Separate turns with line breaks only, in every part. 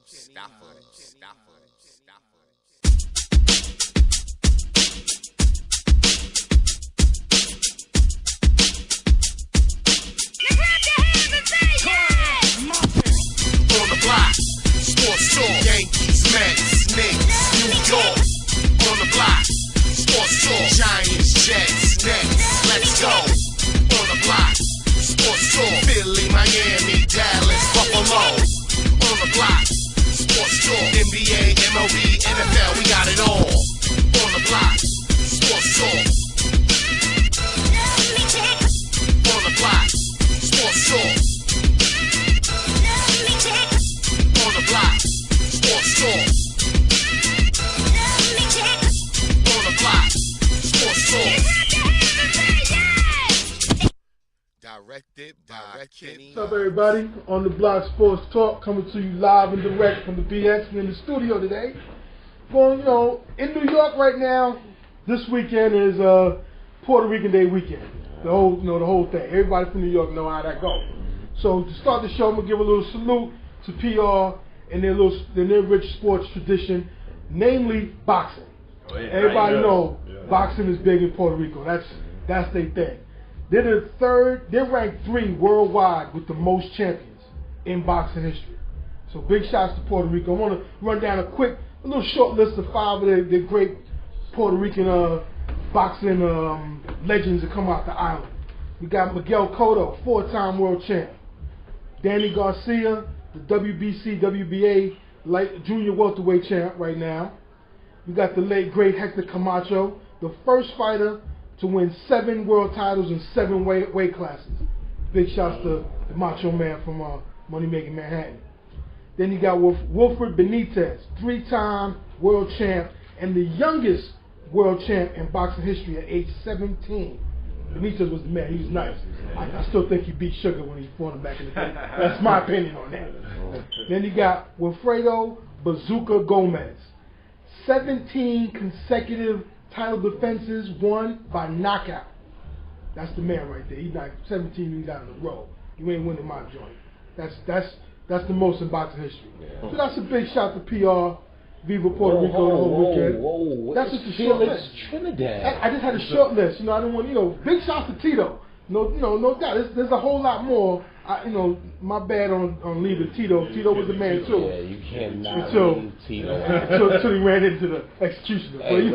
On the block, sports talk, Yankees, Mets, Knicks, New York. On the block, sports talk, Giants, Jets, Nets, let's go. On the block, sports talk, Philly, Miami, Dallas, Buffalo. On the block, sports talk, NBA, MLB, NFL, we got it all. On the block, sports talk. On the block, sports talk. On the block, sports talk. On the block, sports talk. Directed by Kenny.
What's up, everybody? On the Block Sports Talk, coming to you live and direct from the BX. We're in the studio today. Going, in New York right now. This weekend is Puerto Rican Day weekend. The whole thing. Everybody from New York know how that goes. So to start the show, I'm gonna give a little salute to PR and their rich sports tradition, namely boxing. Oh, yeah. Everybody know boxing is big in Puerto Rico. That's their thing. They're ranked 3 worldwide with the most champions in boxing history. So big shots to Puerto Rico. I want to run down a little short list of 5 of the great Puerto Rican boxing legends that come out the island. We got Miguel Cotto, 4-time world champ. Danny Garcia, the WBC, WBA junior welterweight champ right now. We got the late great Hector Camacho, the first fighter to win 7 world titles in 7 weight classes. Big shouts to the Macho Man from Money Making Manhattan. Then you got Wilfred Benitez, 3-time world champ and the youngest world champ in boxing history at age 17. Benitez was the man. He was nice. I still think he beat Sugar when he fought him back in the day. That's my opinion on that. Then you got Wilfredo Bazooka Gomez, 17 consecutive title defenses won by knockout. That's the man right there. He's not 17 years out in a row. You ain't winning my joint. That's the most in boxing history. Yeah. So that's a big shout to PR. Viva Puerto Rico the whole weekend. That's just a short list. Trinidad. I just had a short list. I didn't want big shout to Tito. No doubt. There's a whole lot more. My bad on leaving Tito. Tito was the man too.
Yeah, you cannot leave Tito.
Until he ran into the executioner. Hey,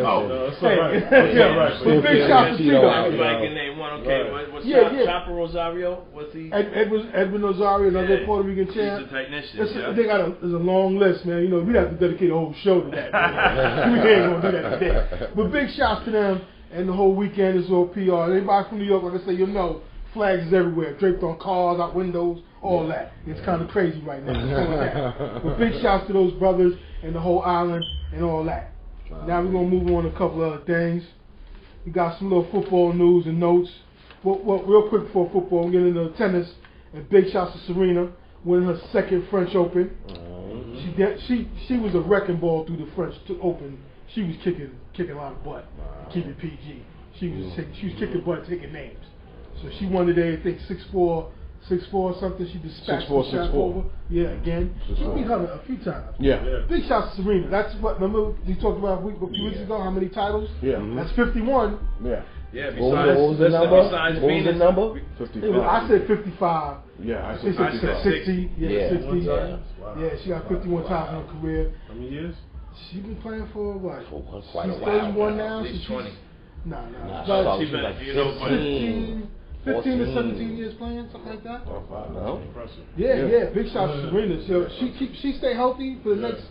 But big shout to Tito.
Everybody can name one. Okay, what's Chopper Rosario? What's he?
Edwin Rosario, another Puerto Rican champ.
He's a technician.
There's a long list, man. We'd have to dedicate a whole show to that. We ain't gonna do that today. But big shouts to them. And the whole weekend is all PR. Anybody from New York, like I say, flags is everywhere, draped on cars, out windows, all that. It's kind of crazy right now. But big shouts to those brothers and the whole island and all that. Now we're going to move on to a couple other things. We got some little football news and notes. Well, real quick before football, we're getting into tennis. And big shouts to Serena, winning her 2nd French Open. She was a wrecking ball through the French Open. She was kicking a lot of butt. Keep it PG. She was kicking butt, taking names. So she won today, I think 6-4 or something. She dispatched the shot over. Yeah, again. She beat her a few times.
Yeah.
Big shots to Serena. That's what, remember we talked about a few weeks ago, how many titles?
Yeah.
That's 51.
Yeah.
Yeah,
what was the number?
55. I said 55.
Yeah, I
said 60. Yeah, 60.
Wow.
Yeah, she got 51 times in her career.
How many years?
She's been playing for what?
For quite a
she's
while.
31 now.
At least 20.
Nah.
She's like
15 to 17 years playing, something like that.
No.
Yeah. Big shout to Serena. So she stay healthy for the next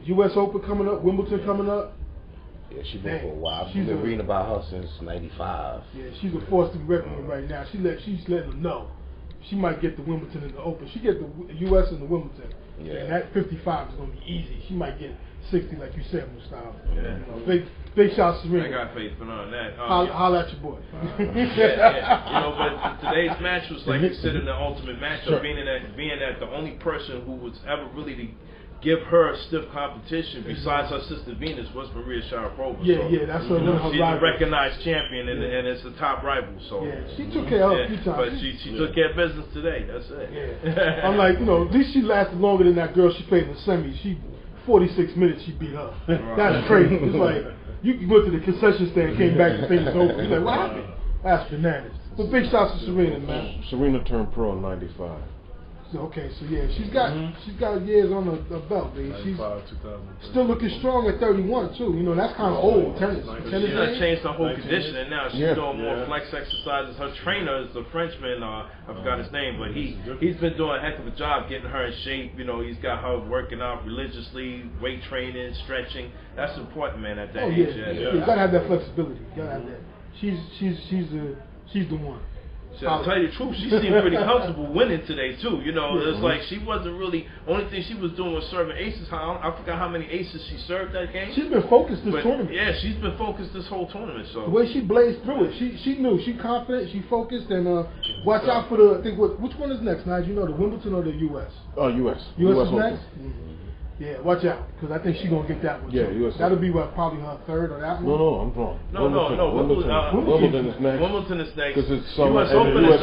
U.S. Open coming up, Wimbledon coming up.
Yeah, she's been for a while. I've been reading about her since '95.
Yeah, she's a force to be reckoned with right now. She's letting them know. She might get the Wimbledon and the Open. She get the U.S. and the Wimbledon. Yeah. And that 55 is going to be easy. She might get 60, like you said, Mustafa. Yeah. Big shots to Serena.
I got faith in that.
Holla at your boy.
But today's match was like considered the ultimate matchup, being that the only person who was ever really give her stiff competition. Besides her sister Venus, was Maria Sharapova.
Yeah, so, that's one of her
she's
rivals.
a recognized champion, and it's a top rival. So
she took care of her a few times.
But she took care of business today. That's it.
Yeah. I'm like, at least she lasted longer than that girl she played in the semis. 46 minutes she beat her. That's crazy. It's like you went to the concession stand, came back, and things over. You're like, what happened? That's bananas. But big shots to Serena, man.
Serena turned pro in '95.
Okay, so yeah, she's got years on the belt, baby. She's still looking strong at 31 too. That's kind of old tennis.
She's not changed her whole conditioning now. She's doing more flex exercises. Her trainer is a Frenchman. I forgot his name, but he's been doing a heck of a job getting her in shape. He's got her working out religiously, weight training, stretching. That's important, man. At that age,
you gotta have that flexibility. You gotta have that. She's the one.
I'll tell you the truth, she seemed pretty comfortable winning today too. It's like she wasn't really. Only thing she was doing was serving aces. I forgot how many aces she served that game.
She's been focused this tournament.
Yeah, she's been focused this whole tournament. So
the way she blazed through it, she knew, she confident, she focused, and watch out for the. I think which one is next, Nige? The Wimbledon or the U.S.?
U.S.
U.S. is next. Yeah, watch out, because I think she's going to get that one.
Yeah, U.S.
That'll be probably her third or that one?
No, I'm wrong.
No.
Wimbledon is next.
Wimbledon is next.
Because it's summer.
U.S. Open is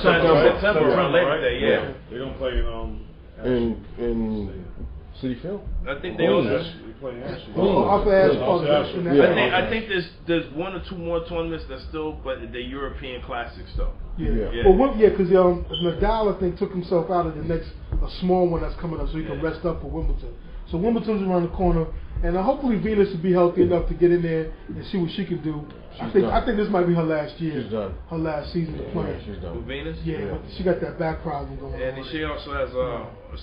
September, around Labor Day.
Yeah. They don't play
in City Field.
I think they also
play Ashley.
I think there's one or two more tournaments that's still, but the European Classics though.
Because Nadal, I think, took himself out of the next a small one that's coming up, so he can rest up for Wimbledon. So Wimbledon's around the corner, and hopefully Venus will be healthy enough to get in there and see what she can do. I think this might be her last year.
She's done.
Her last season of playing.
She's done.
With Venus?
Yeah, but she got that back problem going on.
And she also has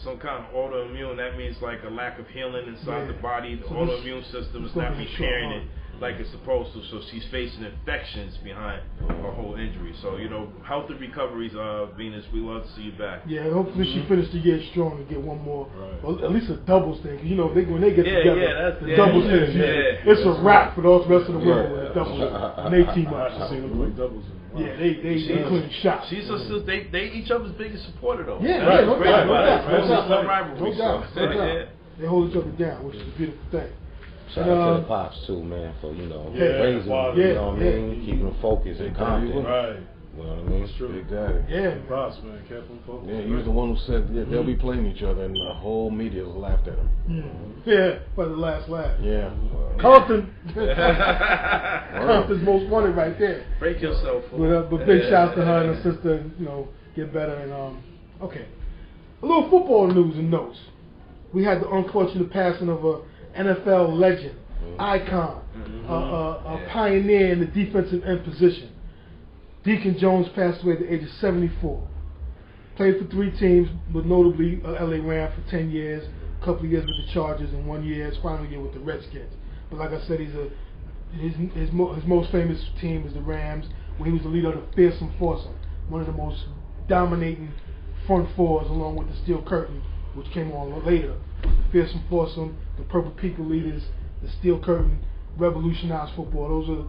some kind of autoimmune. That means like a lack of healing inside the body. The autoimmune system is not repairing it like it's supposed to. So she's facing infections behind her whole injury. So, healthy recoveries, Venus. We love to see you back.
Yeah, hopefully she finished the year strong and get one more, or at least a doubles thing. When they get together, the doubles thing, it's a wrap for the rest of the world with the doubles. And they team up.
I've seen them play doubles.
Yeah, they clean shots.
She's they each other's biggest supporter though.
Yeah, no
doubt.
They hold each other down, which is a beautiful thing.
Shout out to the Pops too, man, for raising them, you know what I mean, keeping them focused and confident.
Right.
You know what I mean?
That's true.
Exactly.
Yeah.
Pops, man, kept them focused.
Yeah, he was the one who said they'll be playing each other, and the whole media laughed at him.
Yeah, for the last laugh.
Yeah.
Compton. Compton's most wanted right there.
Break yourself.
But big shouts to her and her sister. Get better and okay. A little football news and notes. We had the unfortunate passing of a NFL legend, icon, a pioneer in the defensive end position. Deacon Jones passed away at the age of 74. Played for 3 teams, but notably LA Rams for 10 years, a couple of years with the Chargers, and 1 year, his final year with the Redskins. But like I said, his most famous team is the Rams, where he was the leader of the Fearsome Foursome, one of the most dominating front fours, along with the Steel Curtain, which came on later. The Fearsome Foursome, the Purple People Leaders, the Steel Curtain, revolutionized football. Those are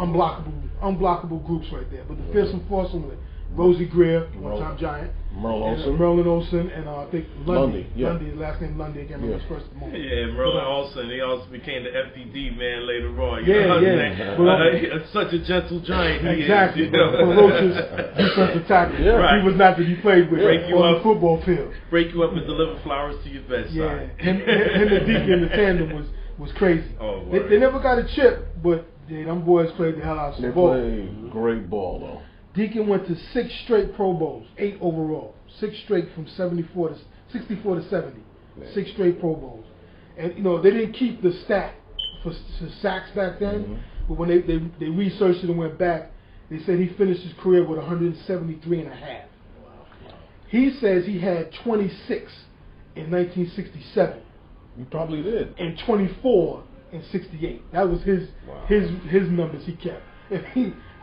unblockable groups right there. But the Fearsome Foursome with Rosie Greer, one-time Giant, Merlin Olsen, and I think Lundy. Lundy, his last name Lundy. I can't remember his first moment.
Yeah, Merlin Olsen. He also became the FDD man later on. Such a gentle giant.
Exactly. Ferocious defensive tackle. He was not to be played with on the football field.
Break you up and deliver flowers to your bedside.
Yeah, him and Deacon, the tandem was crazy.
Oh,
they never got a chip, but them boys played the hell out of some ball.
They played great ball though.
Deacon went to 6 straight Pro Bowls, 8 overall. 6 straight from 64 to 70. 6 straight Pro Bowls. And they didn't keep the stat for sacks back then, but when they researched it and went back, they said he finished his career with 173 and a half. He says he had 26 in 1967.
You probably did.
And 24 in 68. That was his numbers he kept.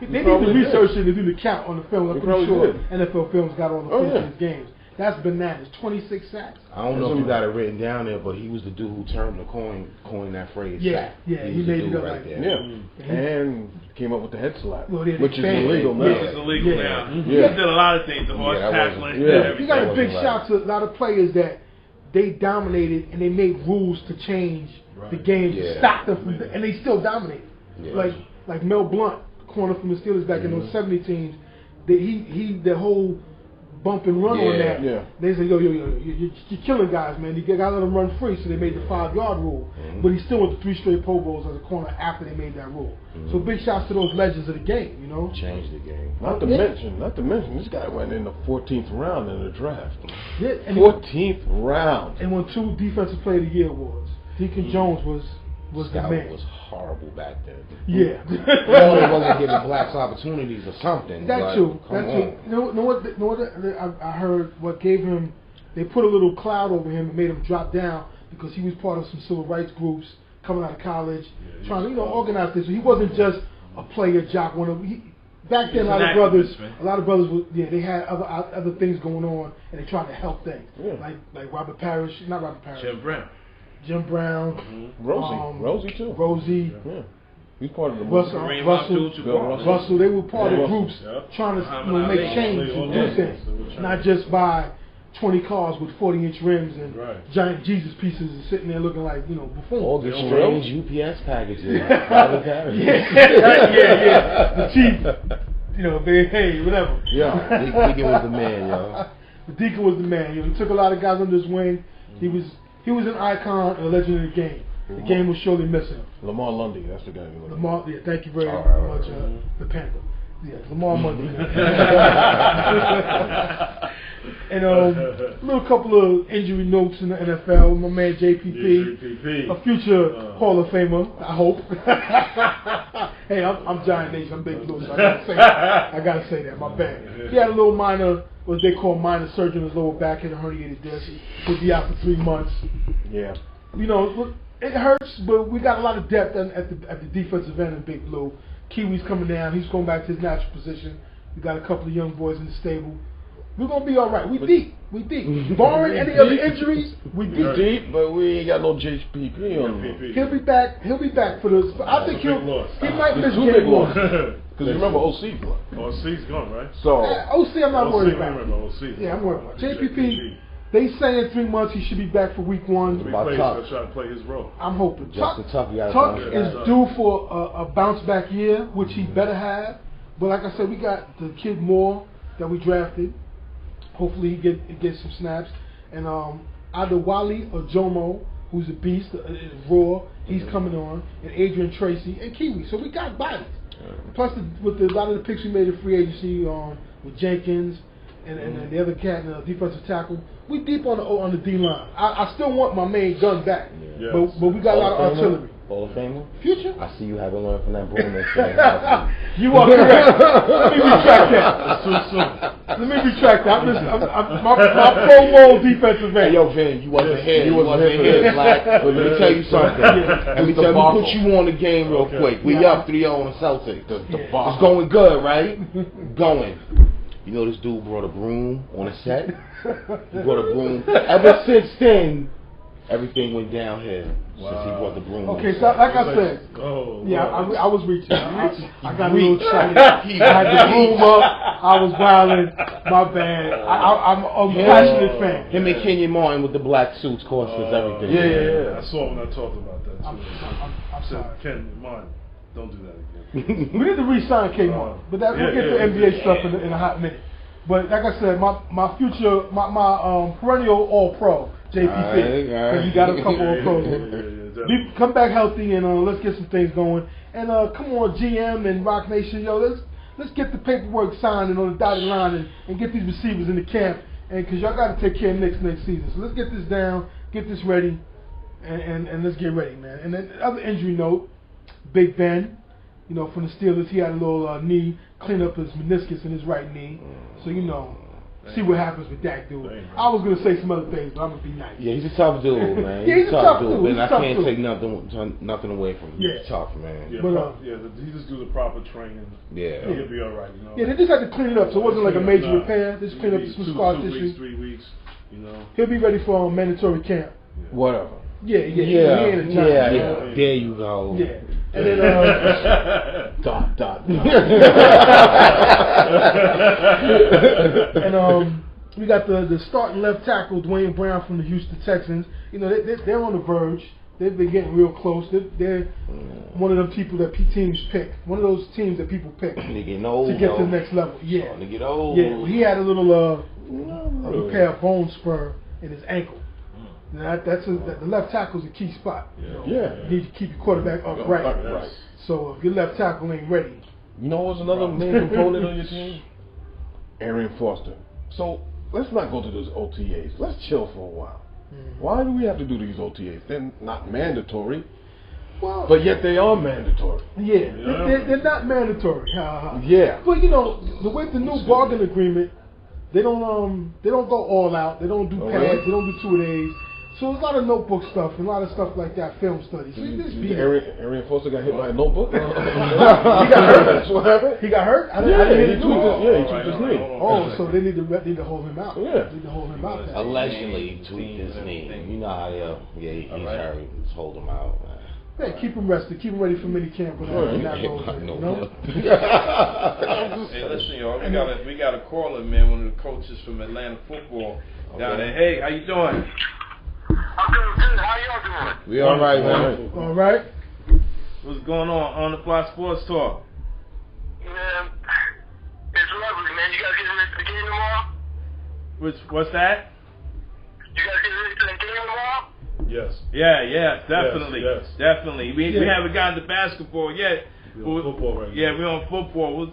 They need to research it and do the count on the film. I'm pretty sure NFL Films got all the film of his games. That's bananas. 26 sacks.
I don't know if you got it written down there, but he was the dude who coined that phrase.
Yeah, he made it up
right
like
there. Yeah, and came up with the head slap,
which
is illegal now.
It's illegal now. He did a lot of things. The horse tackling.
You got a big shout to a lot of players that they dominated and they made rules to change the game to stop them from, and they still dominate. Like Mel Blount, corner from the Steelers back in those 70 teams, the whole bump and run on that. They said, you're killing guys, man. You gotta let them run free. So they made the 5-yard rule. But he still went to 3 straight Pro Bowls as a corner after they made that rule. So big shouts to those legends of the game, you know.
Changed the game.
Not to mention, this guy went in the 14th round in the draft.
Yeah, and
14th round.
And won 2 Defensive Player of the Year awards. Deacon Jones was the man.
Was horrible back then.
Yeah.
Well, they wasn't giving blacks opportunities or something.
That's true. You know what? I heard what gave him. They put a little cloud over him and made him drop down because he was part of some civil rights groups coming out of college, trying to organize this. So he wasn't just a player jock. Back then, a lot of brothers they had other things going on and they tried to help things. Like Robert Parrish, not Robert Parrish. Jim Brown,
Rosie too.
Rosie,
he's part of the
Russell. They were part of groups trying to make change and do things, not just buy 20 cars with 40-inch rims and giant Jesus pieces and sitting there looking like buffoons.
All the strange UPS packages.
The chief, hey, whatever.
Deacon was the man, yo.
The Deacon was the man. He took a lot of guys under his wing. He was an icon, a legend of the game. The game will surely miss him.
Lamar Lundy, that's the guy.
Lamar, thank you very much, the Panther. Lamar Lundy. And a little couple of injury notes in the NFL. My man JPP, a future Hall of Famer, I hope. Hey, I'm Giant Nation, I'm Big Blue, so I gotta say that. My bad. He had a little minor, what they call minor surgery on his lower back, hit a herniated disc. He'll be out for 3 months. Yeah. It hurts, but we got a lot of depth at the defensive end in Big Blue. Kiwi's coming down. He's going back to his natural position. We got a couple of young boys in the stable. We're going to be all right. We deep. Barring any other injuries, we deep.
But we ain't got no JPP on him.
He'll be back for this. I think he might miss game 1.
Because remember, OC's gone.
OC's gone, right?
So
OC, I'm not worried about.
Yeah,
I'm worried about JPP. They say in 3 months he should be back for week 1.
He's going to try to play his role.
I'm hoping. Tuck
is
due for a bounce back year, which he better have. But like I said, we got the kid Moore that we drafted. Hopefully he gets some snaps. And either Wally or Jomo, who's a beast, raw, he's coming on. And Adrian Tracy and Kiwi. So we got bodies. Plus, with a lot of the picks we made in free agency with Jenkins and the other cat, the defensive tackle, we deep on the D line. I still want my main gun back, but we got a lot of artillery.
Hall of Famer?
Future?
I see you haven't learned from that Bronxnet.
You are correct. Let me retract that. Let me retract that. I'm my Pro Bowl defensive end.
Hey, yo, Vin, you wasn't here. You wasn't here, Black. But let me tell you something. Let me put you on the game real quick. We up 3-0 on the Celtics. It's going good, right? Going. You know this dude brought a broom on a set? He brought a broom. Ever since then, everything went downhill since he brought the broom.
Okay, so like I said, I was reaching. I got a little excited. I had the broom up. I was wilding. My bad. I'm a passionate fan.
Him and Kenyon Martin with the black suits cost us everything.
Yeah. I saw when I talked about that too.
I'm sorry.
Kenyon Martin. Don't do that
again. We need to re-sign K-Martin, but we'll get to NBA stuff in a hot minute. But like I said, my future, my perennial All-Pro, JPP. You got a couple of pros. Come back healthy and let's get some things going. And come on, GM and Rock Nation, let's get the paperwork signed and on the dotted line and get these receivers in the camp. And because y'all got to take care of next season. So let's get this down, get this ready, and let's get ready, man. And then the other injury note. Big Ben, from the Steelers, he had a little knee, clean up his meniscus in his right knee. So, see what happens with that dude. I was going to say some other things, but I'm going to be nice.
Yeah, he's a tough dude, man.
He's a tough dude.
And I can't take nothing away from him. He's tough, man.
He just do the proper training. He'll be all right,
Yeah, they just had to clean it up, so it wasn't like a major repair. Just clean up some scar tissue.
3 weeks,
He'll be ready for mandatory camp.
Whatever.
Yeah.
There you go.
Yeah. And then and We got the starting left tackle, Dwayne Brown from the Houston Texans. You know, they're on the verge. They've been getting real close. They're one of them people that teams pick. One of those teams that people pick to get to the next level. Yeah.
To get old.
Yeah. He had a little repair bone spur in his ankle. Now the left tackle's a key spot.
Yeah.
You need to keep your quarterback upright. Right. So if your left tackle ain't ready.
You know what's another main component on your team? Arian Foster. So let's not go to those OTAs. Let's chill for a while. Why do we have to do these OTAs? They're not mandatory, but yet they are mandatory.
Yeah, they're not mandatory.
Yeah.
But you know, with the new bargain agreement, they don't go all out. They don't do pads.
Really?
They don't do 2-a-days. So there's a lot of notebook stuff and a lot of stuff like that, film studies. So
Arian Foster got hit by a notebook?
He got hurt?
That's what happened?
He got hurt?
He tweaked his knee.
Oh, so they need to hold him out.
Yeah.
They need to hold him out.
Allegedly, he tweaked his knee. You know how he's hurt. Just hold him out, man.
Yeah, keep him rested. Keep him ready for minicamp.
Hey, listen, y'all. We got a caller, man. One of the coaches from Atlanta football down there. Hey, how you doing?
I'm doing good. How y'all doing?
We all right, man.
All right.
What's going on the Fly Sports Talk?
Man, it's lovely, man. You guys getting ready for the game tomorrow?
What's that?
You guys getting ready for the game tomorrow?
Yes.
Yeah, definitely.
Yes.
Definitely. We haven't gotten to basketball yet.
We're on football right now.
Yeah, we're on football.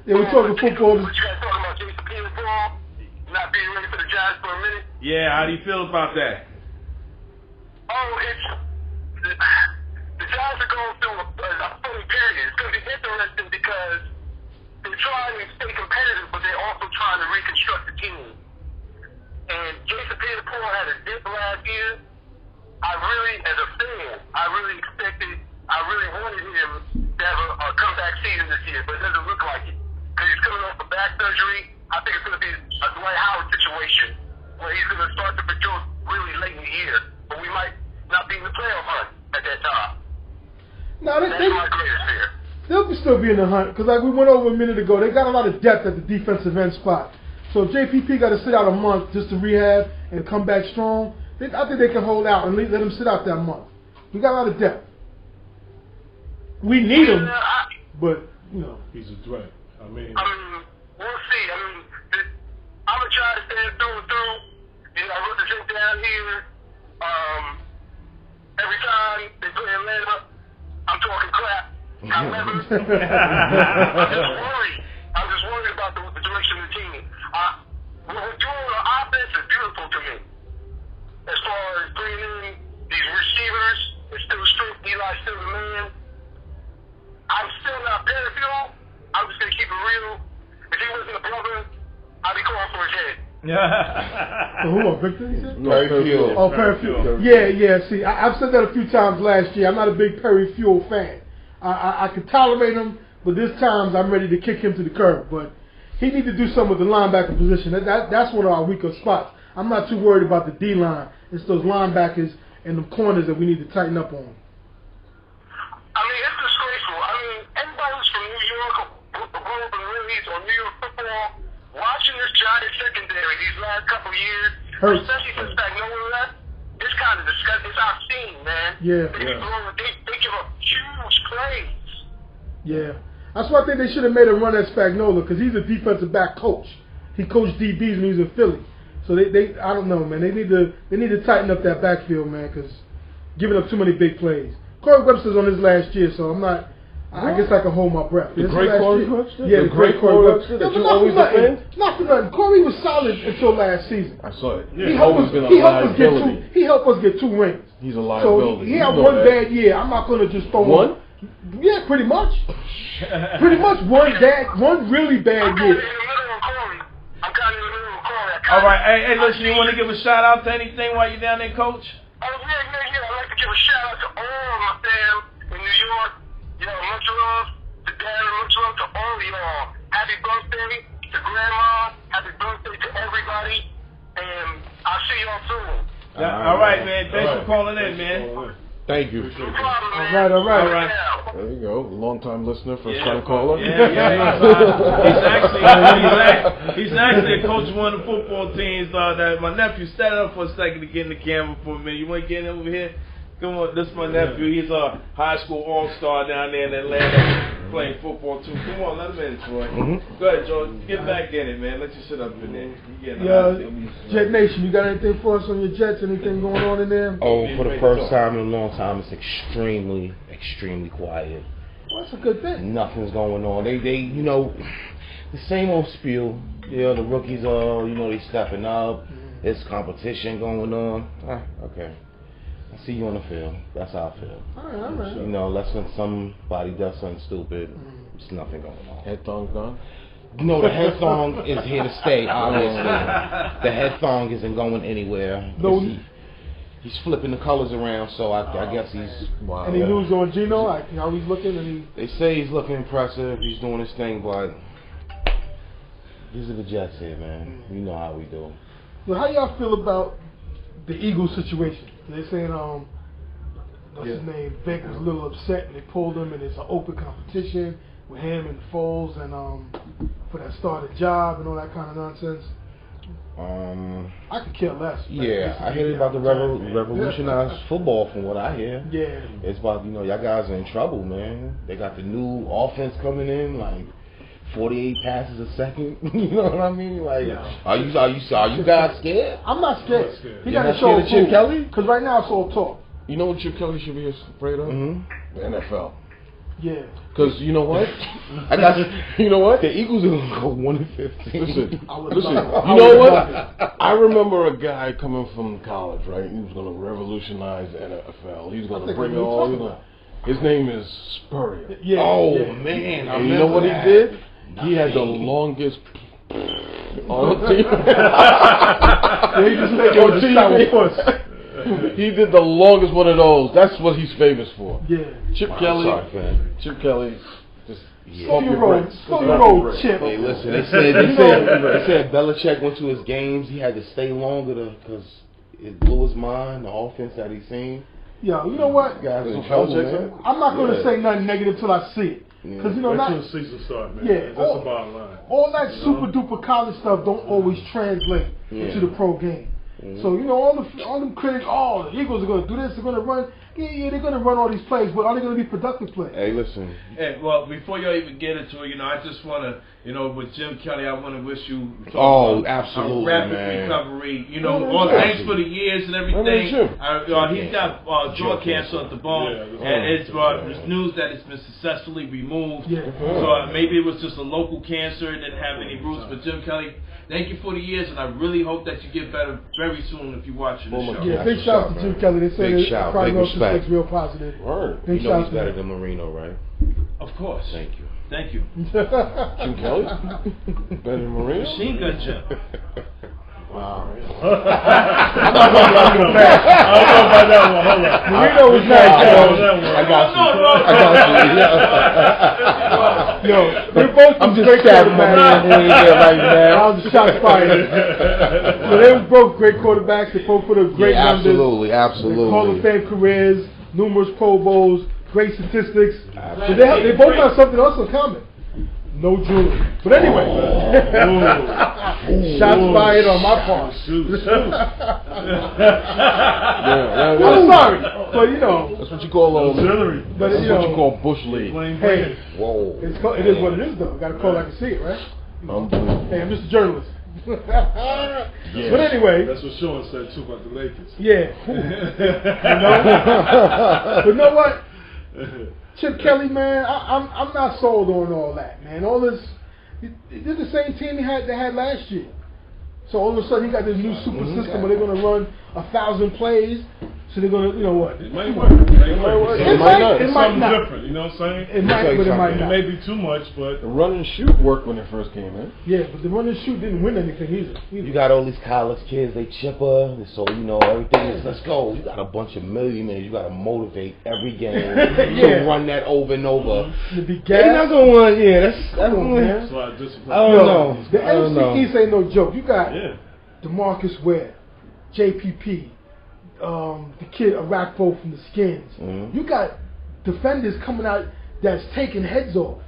We're talking football.
What you guys talking about Jason Pierre-Paul not being ready for the Giants for a minute?
Yeah, how do you feel about that?
Oh, the Giants are going through a funny period. It's going to be interesting because they're trying to stay competitive, but they're also trying to reconstruct the team. And Jason Pierre-Paul had a dip last year. As a fan, I really wanted him to have a comeback season this year, but it doesn't look like it. Because he's coming off a back surgery. I think it's going to be a Dwight Howard situation where he's going to start to produce really late in the year. But we might not be in the playoff hunt at that time.
No,
That's my greatest fear.
They'll still be in the hunt because, like we went over a minute ago, they got a lot of depth at the defensive end spot. So if JPP got to sit out a month just to rehab and come back strong, I think they can hold out and let him sit out that month. We got a lot of depth. We need him, but you know
he's a threat. I mean,
we'll see. I'm gonna try to stand through and through. You know, I represent down here. Every time they play Atlanta, I'm talking crap. However, I'm just worried about the direction of the team. What we're doing on offense is beautiful to me. As far as bringing in these receivers, it's still strict. Eli's still the man. I'm still not Perry-Fuel. I'm just going to keep it real. If he wasn't a brother, I'd be calling for his head.
So who are Victor? You said?
Perry-Fuel.
Oh, Perry-Fuel. Yeah. See, I've said that a few times last year. I'm not a big Perry-Fuel fan. I could tolerate him, but there's times I'm ready to kick him to the curb. But he needs to do something with the linebacker position. That's one of our weaker spots. I'm not too worried about the D-line. It's those linebackers and the corners that we need to tighten up on.
It's disgraceful. Anybody who's from New York or grew up in Willie's or New York football, watching this Giants secondary these last couple of years, especially since Spagnuolo left, it's kind of disgusting. It's obscene, man.
Yeah.
They give up huge plays.
Yeah. That's why I think they should have made a run at Spagnuolo because he's a defensive back coach. He coached DBs when he was in Philly. So they I don't know, man. They need to tighten up that backfield, man, because giving up too many big plays. Corey Webster's on his last year, so I'm not. I guess I can hold my breath.
The great Corey Webster?
Yeah, the great Corey Webster.
That you always defend?
Not for nothing. Corey was solid until last season.
I saw it.
He helped us get 2 rings.
He's a liability.
So he had one bad year. I'm not going to just throw
one.
Yeah, pretty much. Pretty much one really bad year.
I'm kind of in the middle of Corey.
All right. Hey, listen, you want to give a shout out to anything while you're down there, Coach?
Oh, yeah. I'd like to give a shout out to all my fam in New York. Much love to Darren, much love to all of y'all. Happy birthday to Grandma. Happy birthday to everybody. And I'll see y'all soon.
All right, man. Thanks for calling in, man.
Thank you.
No problem, man.
All right.
There you go. Long-time listener, first-time caller.
Yeah. He's actually a coach of one of the football teams that my nephew stand up for a second to get in the camera for a minute. You want to get in over here? Come on, this is my nephew. He's a high school all-star down there in Atlanta playing football too. Come on, let him in, Troy. Go ahead, George. Get back in it, man. Let you sit up in there.
Jet Nation, you got anything for us on your Jets? Anything going on in there?
Oh, for the first time in a long time, it's extremely quiet.
Well, that's a good thing.
Nothing's going on. They, you know, the same old spiel. Yeah, the rookies are, you know, they stepping up. There's competition going on. Okay. I see you on the field. That's how I feel.
All right.
You know, unless when somebody does something stupid, there's nothing going on.
Head thong's gone?
No, the head thong is here to stay, obviously. The head thong isn't going anywhere.
No.
He's flipping the colors around, so I guess he's...
Wow. Any news on Gino? Like how he's looking?
They say he's looking impressive. He's doing his thing, but these are the Jets here, man. You know how we do.
Well, how y'all feel about the Eagles situation? They're saying, what's his name? Vic was a little upset and they pulled him, and it's an open competition with him and Foles and for that starting job and all that kind of nonsense. I could care less.
Yeah, I hear about the revolutionized football from what I hear.
Yeah.
It's about, you know, y'all guys are in trouble, man. They got the new offense coming in, like 48 passes a second. You know what I mean? Like, are you guys scared?
I'm not scared. He got
to
show
Chip Kelly?
Because right now it's all talk.
You know what Chip Kelly should be afraid of? The NFL.
Yeah.
Because you know what?
You know what? The Eagles are going to go 1-15.
Listen. You know what? I remember a guy coming from college, right? He was going to revolutionize the NFL. He was going to bring it all. His name is Spurrier.
Yeah.
Oh, man.
And you know what he did? He had the longest on the team. He did the longest one of those. That's what he's famous for.
Yeah.
Chip Kelly. Chip Kelly. Just
slow your roll, Chip.
Hey, listen. They said Belichick went to his games. He had to stay longer because it blew his mind. The offense that he's seen.
Yeah, you know what? I'm not going to say nothing negative till I see it. Because you know,
until the season starts, man.
Yeah,
that's the bottom line.
All that super duper college stuff don't always translate into the pro game. So you know, all them critics, the Eagles are going to do this. They're going to run. Yeah, they're going to run all these plays, but are they going to be productive plays?
Hey, listen.
Hey, well, before you even get into it, you know, I just want to, you know, with Jim Kelly, I want to wish you
absolutely,
a rapid recovery. You know, thanks for the years and everything. He's got jaw cancer at the bone, and it's news that it's been successfully removed. So maybe it was just a local cancer and didn't have any roots. But Jim Kelly, thank you for the years, and I really hope that you get better very soon if you're watching the show.
Yeah, big shout to Jim Kelly. They say
big shout, big respect.
Looks real positive.
Word. You know he's better than Marino, right?
Of course.
Thank you.
Jim Kelly? Better than Marino?
Machine Gun Jim.
Wow.
I don't know about that one. Hold on.
Marino was nice.
I got you.
Yo, they're both great quarterbacks.
Now.
I was shots fired. So they were both great quarterbacks. They both put up great numbers.
Absolutely.
They Hall of Fame careers, numerous Pro Bowls, great statistics. So they both have something else in common. No jewelry. But anyway, shots fired on my part. I'm sorry, but you know.
That's what you call
auxiliary.
But
that's what you call bush league.
Hey,
whoa.
It is what it is, though. Got to call it like I see it, right? Hey, I'm just a journalist. But anyway,
that's what Sean said too about the Lakers.
Yeah. But you know what? Chip Kelly, man, I'm not sold on all that, man. All this, they're the same team they had last year. So all of a sudden he got this new super system where they're going to run 1,000 plays. So they're going to, you know what?
It might work. It might not. It might not. Different, you know what I'm saying?
It might, but it might not.
It may be too much, but
the run and shoot worked when it first came in.
Yeah, but the run and shoot didn't win anything either.
You got all these college kids, they chipper, so you know everything is let's go. You got a bunch of millionaires. You got to motivate every game to run that over and over. They're not gonna run. Yeah, that's
a lot of discipline.
I don't know.
The NFC East ain't no joke. You got DeMarcus Ware, JPP. the kid Arakpo from the Skins. You got defenders coming out that's taking heads off.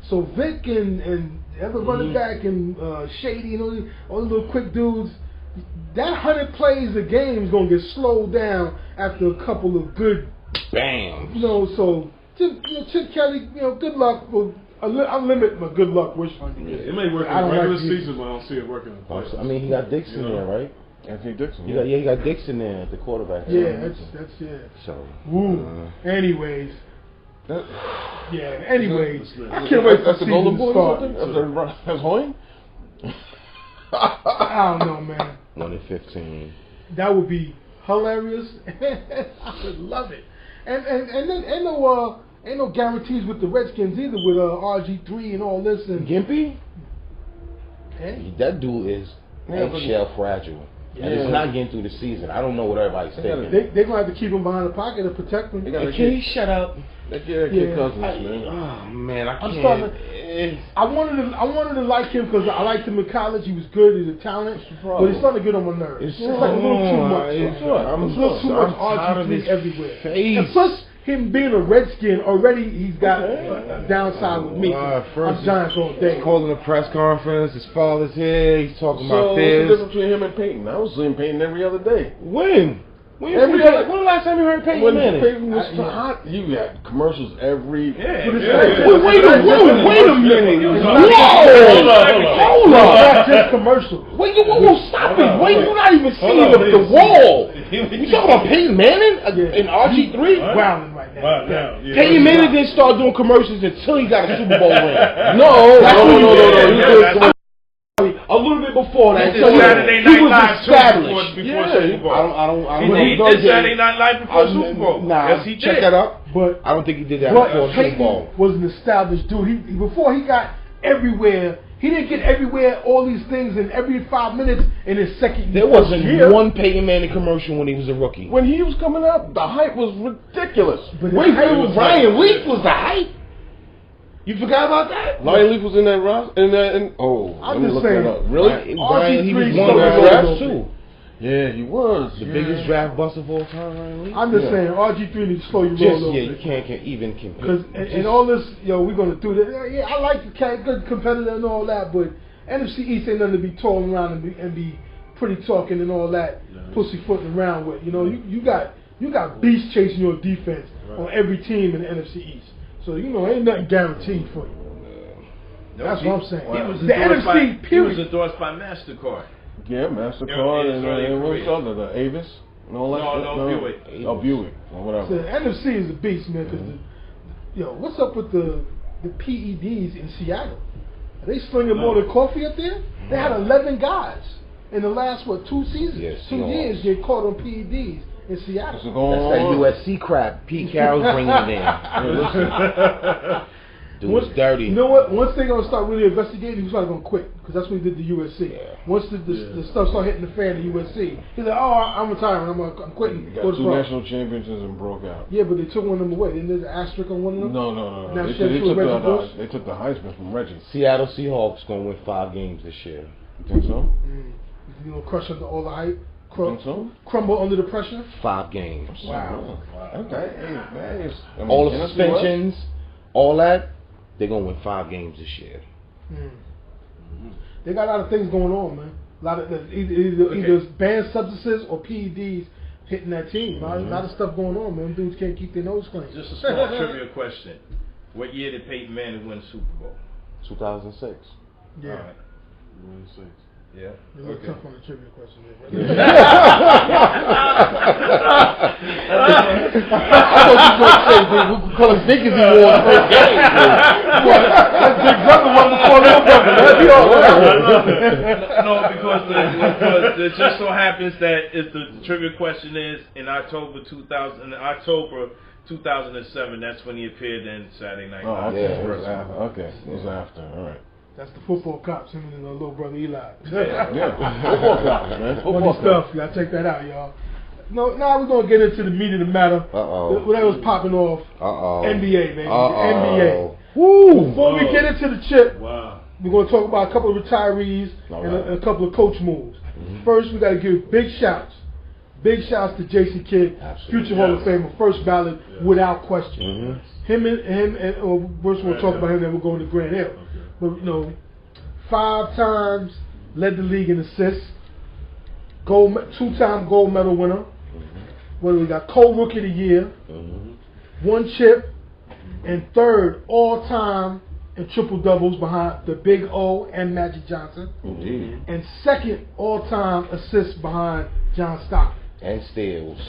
So Vic and the other running back and Shady and all the little quick dudes, that 100 plays a game is going to get slowed down after a couple of good
bam.
So Chip Kelly, good luck. I'll limit my good luck wish on you.
It may work in the regular season, but I don't see it working in the playoffs.
I mean, he got Dixon there, right?
Anthony Dixon.
He got Dixon there at the quarterback.
Yeah, that's it.
So.
Anyways. Anyways. I can't
Can't
wait for
that's
the
the Golden
season to
Boy.
start.
That's Hoying.
I don't know, man.
1-15.
That would be hilarious. I would love it. And then ain't no guarantees with the Redskins either with RG3 and all this and
Gimpy?
Hey.
That dude is eggshell fragile. And it's not getting through the season. I don't know what everybody's thinking.
They're going to have to keep him behind the pocket and protect him.
Can he shut up?
Kid Cousins, man.
Oh man, I can't.
I wanted to like him because I liked him in college. He was good. He's a talent, but he's starting to get on my nerves. It's like a little too much. It's a little too much RG3 everywhere. And plus, him being a Redskin already, he's got a downside with me. I'm Giants all day.
He's calling a press conference. His father's here. He's talking about
What's the
this.
difference between him and Peyton? I was seeing Peyton every other day.
When the last time you heard Peyton Manning?
Peyton was hot. You had commercials every.
Wait a minute. Hold on.
Not just commercials.
Wait, stop it. Wait, you're not even seeing the wall. You talking about Peyton Manning and RG3?
Wilding right now.
Peyton Manning didn't start doing commercials until he got a Super Bowl ring.
No.
A little bit before that.
He did Saturday Night Live
established.
before Super Bowl.
I don't
He did Saturday Night Live before Super Bowl.
Nah,
yes, he did.
Check that out.
But
I don't think he did that before Super Bowl.
Peyton was an established dude. Before he got everywhere, he didn't get everywhere, all these things in every 5 minutes in his second year.
There wasn't one Peyton Manning commercial when he was a rookie.
When he was coming up, the hype was ridiculous.
But
Ryan Leaf was the hype. You forgot about that?
Ryan Leaf was in that roster.
I'm just saying.
Really?
Ryan, he was
RG3
one of the drafts too.
Yeah, he was.
The biggest draft bust of all time, Ryan Leaf.
I'm just saying, RG3 needs to slow your roll a little bit.
You can't even compare.
Because and all this, we're going to do that. Yeah, I like the good competitor and all that, but NFC East ain't nothing to be toiling around and be pretty talking and all that, pussyfooting around with. You got beasts chasing your defense on every team in the NFC East. So, ain't nothing guaranteed for you. That's what I'm saying. The NFC, period.
He was endorsed by MasterCard.
Yeah, MasterCard and what's the other, the Avis and all that stuff?
No, Buick.
Buick or whatever.
So the NFC is a beast, man. Because what's up with the PEDs in Seattle? Are they slinging more than coffee up there? They had 11 guys in the last 2 seasons, 2 years. Get caught on PEDs in Seattle.
That's that USC crap. Pete Carroll's bringing it in. Dude was dirty.
You know what? Once they're going to start really investigating, he was probably going to quit. Because that's what he did to USC. Yeah. Once the stuff started hitting the fan at USC, he's like, I'm retiring. I'm quitting.
He got 2 national championships and broke out.
Yeah, but they took one of them away. Didn't there's an asterisk on one of them?
No.
Now
They took the Heisman from Reggie.
Seattle Seahawks going to win 5 games this year.
You think so?
Crush under all the hype.
Think so?
Crumble under the pressure?
5 games.
Wow. Okay.
All the suspensions, all that, they're going to win 5 games this year.
They got a lot of things going on, man. A lot of either banned substances or PEDs hitting that team. A lot of stuff going on, man. Dudes can't keep their nose clean.
Just a small trivia question. What year did Peyton Manning win the Super Bowl?
2006.
Yeah.
All right.
2006.
Yeah.
A little tough on the trivia question there.
I thought you were going to say, we call him Big as he won the first game.
That's Big Brother one before Little Brother.
No, because it just so happens that if the trivia question is in October 2007, that's when he appeared in Saturday Night Live.
Oh, okay. It was after. All right.
That's the football cops, him and his little brother Eli.
Yeah, football cops, man.
Funny stuff. You gotta take that out, y'all. No, now we're gonna get into the meat of the matter. Whatever's popping off. NBA, baby. NBA.
Woo!
Before we get into the chip, we're gonna talk about a couple of retirees and a couple of coach moves. First, we gotta give big shouts. big shouts to Jason Kidd, future Hall of Famer, first ballot without question. Him and first we'll talk about him, then we'll go into Grant Hill. But 5 times led the league in assists, 2-time gold medal winner. What do we got? Co-rookie of the year, 1 chip, and 3rd all-time in triple doubles behind the Big O and Magic Johnson, and 2nd all-time assists behind John Stockton,
and steals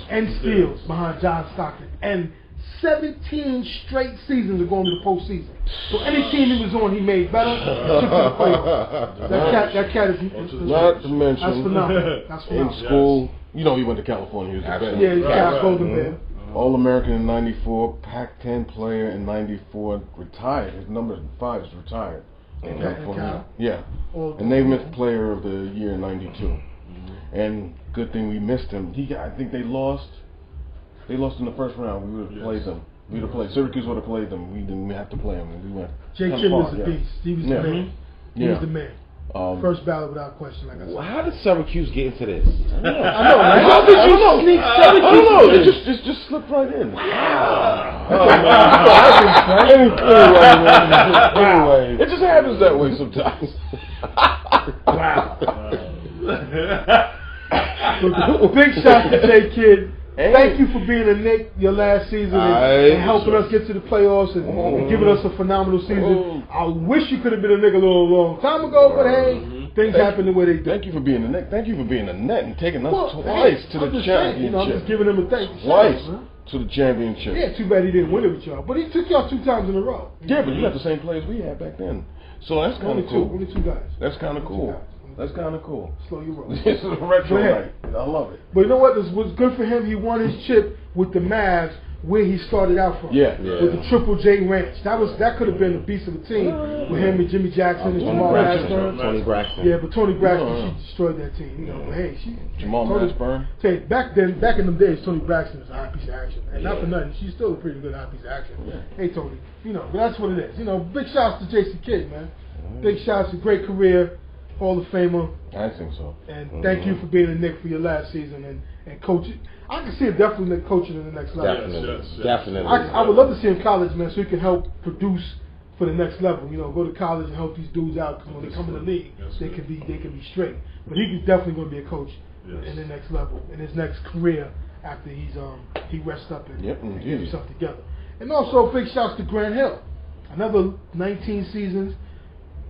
behind John Stockton, and 17 straight seasons of going to the postseason. So any team he was on, he made better. That cat is
not to mention
that's phenomenal. That's phenomenal.
In school, he went to California. He was the best.
Yeah, he's got Golden Bear.
All-American in '94, Pac-10 player in '94, retired. His number 5 is retired in California. Yeah, and N.E.B player of the year in '92. And good thing we missed him. I think they lost. They lost in the first round. We would have played them. We would have played. Syracuse would have played them. We didn't have to play them. We went.
Jay Kidd was a beast. He was the man. He was the man. First ballot without question, like I said.
How did Syracuse get into this?
I know, right?
How did you sneak Syracuse?
I don't know. It just slipped right in. Anyway, it just happens that way sometimes.
Big shout to Jay Kidd. Thank you for being a Knick your last season and helping us get to the playoffs and giving us a phenomenal season. I wish you could have been a Knick a long time ago, but hey, things happen the way they do.
Thank you for being a Knick. Thank you for being a net and taking us twice to the championship.
I'm just giving him a thank you.
Twice to the championship.
Yeah, too bad he didn't win it with y'all, but he took y'all 2 times in a row.
Yeah, but you got the same players we had back then, so that's kind of cool.
Only 2 guys.
That's kind of cool. That's kind of cool.
Slow your roll.
This is a retro night. I love it.
But you know what? This was good for him. He won his chip with the Mavs, where he started out from.
Yeah.
With the Triple J Ranch. That could have been a beast of a team with him and Jimmy Jackson and Jamal Ashburn.
Tony Braxton.
Yeah, but Tony Braxton, she destroyed that team. But hey,
Jamal Ashburn.
Back in them days, Tony Braxton was a hot piece of action, and not for nothing, she's still a pretty good hot piece of action. Yeah. Hey Tony, but that's what it is. Big shouts to Jason Kidd, man. Big shouts to great career. Hall of Famer.
I think so.
And thank you for being a Knick for your last season and coaching. I can see him definitely coaching in the next level.
Definitely.
I would love to see him in college, man, so he can help produce for the next level. Go to college and help these dudes out because when they come in the league, they can be straight. But he's definitely going to be a coach in the next level, in his next career after he rests up and gets himself together. And big shouts to Grant Hill. Another 19 seasons.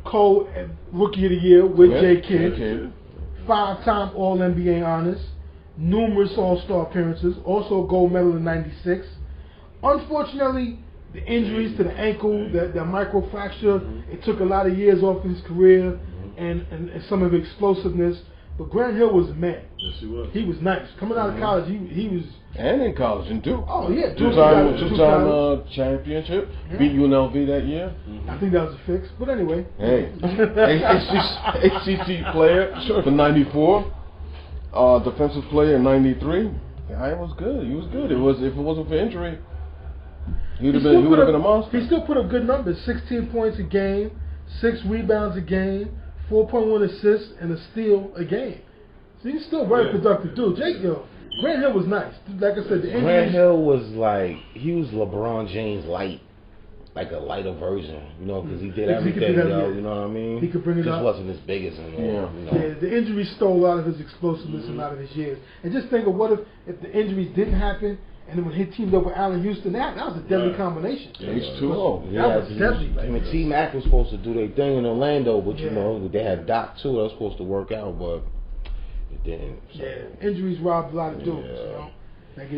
Co-Rookie of the Year with Jay Kidd, 5-time All-NBA honors, numerous All-Star appearances, also a gold medal in '96. Unfortunately, the injuries to the ankle, the microfracture, it took a lot of years off his career and some of the explosiveness. But Grant Hill was a man.
Yes, he was.
He was nice. Coming out of college, he was.
And in college, in Duke.
Oh, yeah.
Two-time championship. Beat UNLV that year.
I think that was a fix. But anyway.
Hey. ACC player for '94. Defensive player in '93. Yeah, it was good. He was good. If it wasn't for injury, he would have been a monster.
He still put up good numbers. 16 points a game, 6 rebounds a game, 4.1 assists, and a steal a game. So he's still a very productive dude. Grant Hill was nice. Like I said, the injuries.
Grant Hill was he was LeBron James light, like a lighter version, because he did everything, you know what I mean?
He could bring it up.
Just wasn't as big as him.
Yeah, the injuries stole a lot of his explosiveness and a lot of his years. And just think of what if the injuries didn't happen, and then when he teamed up with Allen Houston, that was a deadly combination.
H2O.
That was deadly.
I mean, T-Mac was supposed to do their thing in Orlando, but they had Doc too. That was supposed to work out, but it didn't. So.
Yeah, injuries robbed a lot of dudes. Like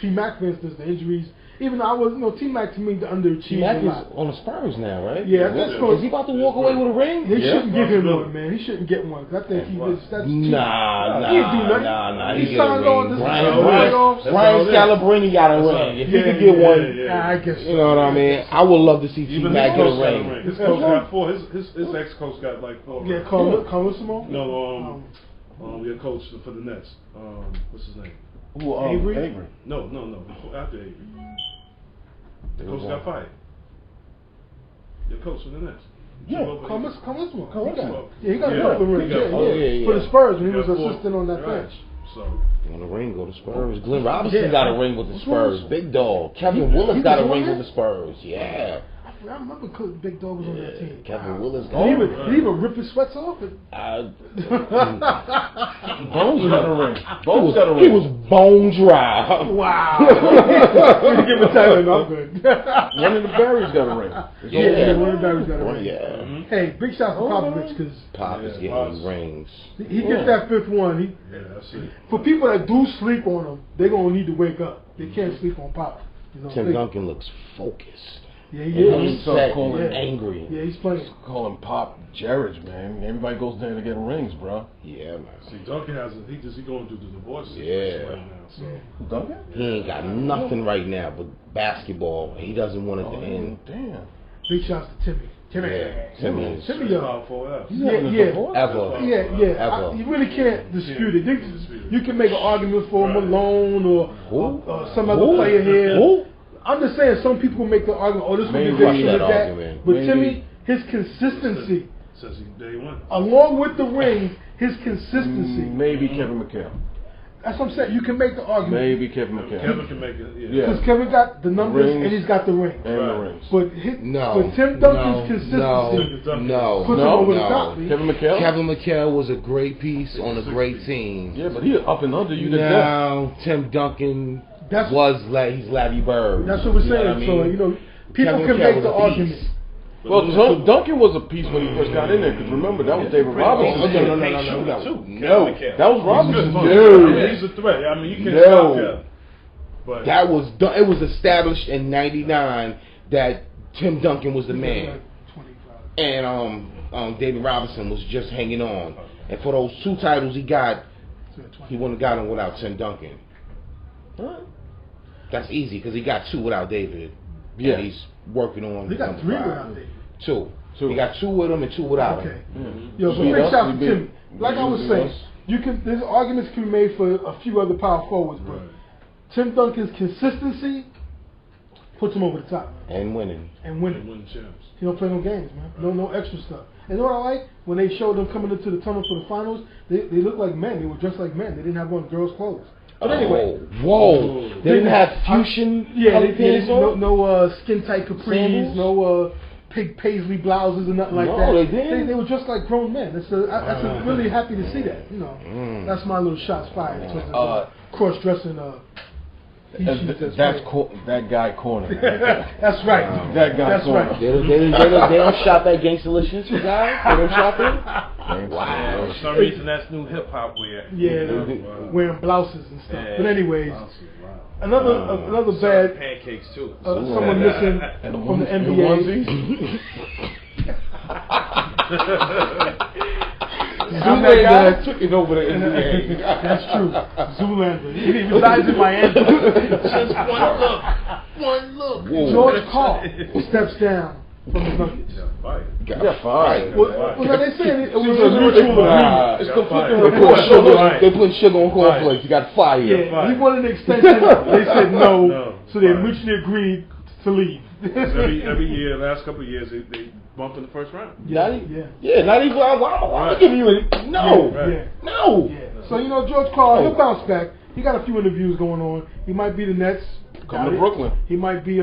T-Mac, for instance, the injuries. Even though T-Mac to me the underachieved.
T-Mac is on the Spurs now, right?
Yeah, that's cool.
Is he about to walk away with a ring?
He shouldn't give him one, man. He shouldn't get one. I think he was. That's cheap.
Nah.
He signed on this.
Brian Scalabrine got a ring. If he could get one,
I guess.
You know what I mean? I would love to see T-Mac get a ring.
His coach got 4. His ex-coach got like 4.
Yeah, Carlissimo?
No, your coach for the Nets. What's his name?
Avery?
No. Before, after Avery. The coach got fired. Your coach for the Nets.
Yeah, Carlissimo.
Yeah,
he got a couple of rings. For the Spurs when he was assistant on that bench.
So.
On the ring, go to Spurs. Glenn Robinson got a ring with the Spurs. Big dog. Kevin Willis got a ring with the Spurs. Yeah.
I remember Big Dog was on that team.
Kevin Willis.
Did he even rip his sweats off?
Bones got a ring. Bones got a ring.
He was bone dry.
Wow. Give a title. No, I'm good.
One of the Barrys got a ring.
Yeah, one of the Barrys got a ring.
Yeah.
Hey, big shout to Popovich because
Pop is getting rings.
He gets that fifth one.
That's it.
For people that do sleep on him, they're going to need to wake up. They can't sleep on Pop.
Tim Duncan looks focused.
Yeah, he is.
He's angry.
Yeah, he's playing.
Call him Pop Jared, man. Everybody goes there to get rings, bro.
Yeah, man.
See, Duncan has he going through the divorce
situation
right now. So.
Duncan?
He ain't got nothing right now but basketball. He doesn't want it to end.
Damn.
Big shouts to Timmy.
Yeah, Timmy,
powerful.
Ever.
You really can't dispute it. You can make an argument for Malone or some other player here.
Who?
I'm just saying, some people make the argument, this one is this, that.
Argument.
But Timmy, his consistency,
since day one,
along with the ring, his consistency.
Maybe Kevin McHale.
That's what I'm saying. You can make the argument.
Maybe Kevin McHale.
Kevin can make it.
Because Kevin got the numbers
rings,
and he's got the ring.
And the rings.
But Tim Duncan's consistency puts him over the top.
Kevin McHale?
Kevin McHale was a great piece on a great team.
Yeah, but he up and under you to death.
Now, Tim Duncan he's Larry Bird.
That's what we're saying. So, people can make the argument.
Well, Duncan was a piece when he first got in there, because remember, that was David Robinson.
No.
That was Robinson.
No. He's a threat. I mean, you can't stop him. But
it was established in '99 that Tim Duncan was the man. And David Robinson was just hanging on. And for those 2 titles he got, he wouldn't have got them without Tim Duncan.
Huh?
That's easy, because he got 2 without David.
Yeah.
And he's working on.
He got 3 without David.
2. He got 2 with him and 2 without him.
Okay. Yo, so big shout to Timmy. Like I was saying, there's arguments can be made for a few other power forwards, but Tim Duncan's consistency puts him over the top.
And winning.
Winning champs.
He don't play no games, man. No extra stuff. And you know what I like? When they showed them coming into the tunnel for the finals, they looked like men. They were dressed like men. They didn't have on girls' clothes. But anyway,
they didn't have fusion.
No skin tight capris, no paisley blouses and nothing like that.
They didn't.
They were just like grown men. I'm really happy to see that. That's my little shots fired. Cross dressing.
That guy corner.
That's right.
That guy
That's
corner.
right.
They don't shop at Gangsta-licious, you guys? They don't shop there?
Wow. For some reason, that's new hip hop wear.
Yeah, wearing blouses and stuff. But anyways, another bad
pancakes too.
Someone missing from the NBA.
Zoolander took it over the NBA.
That's true. Zoolander. He resides in Miami.
Just one look.
George Karl steps down from the Nuggets.
Got fired.
Well, they saying it was a mutual agreement.
It's conflicting reports. They're putting sugar on cornflakes. You got fired.
Yeah, he wanted an extension. They said no, so they mutually agreed to leave.
Every year, last couple of years, they bumped in the first round.
Not even. I'm giving you no.
So George Karl, he'll bounce back. He got a few interviews going on. He might be the Nets.
Coming to Brooklyn.
He might be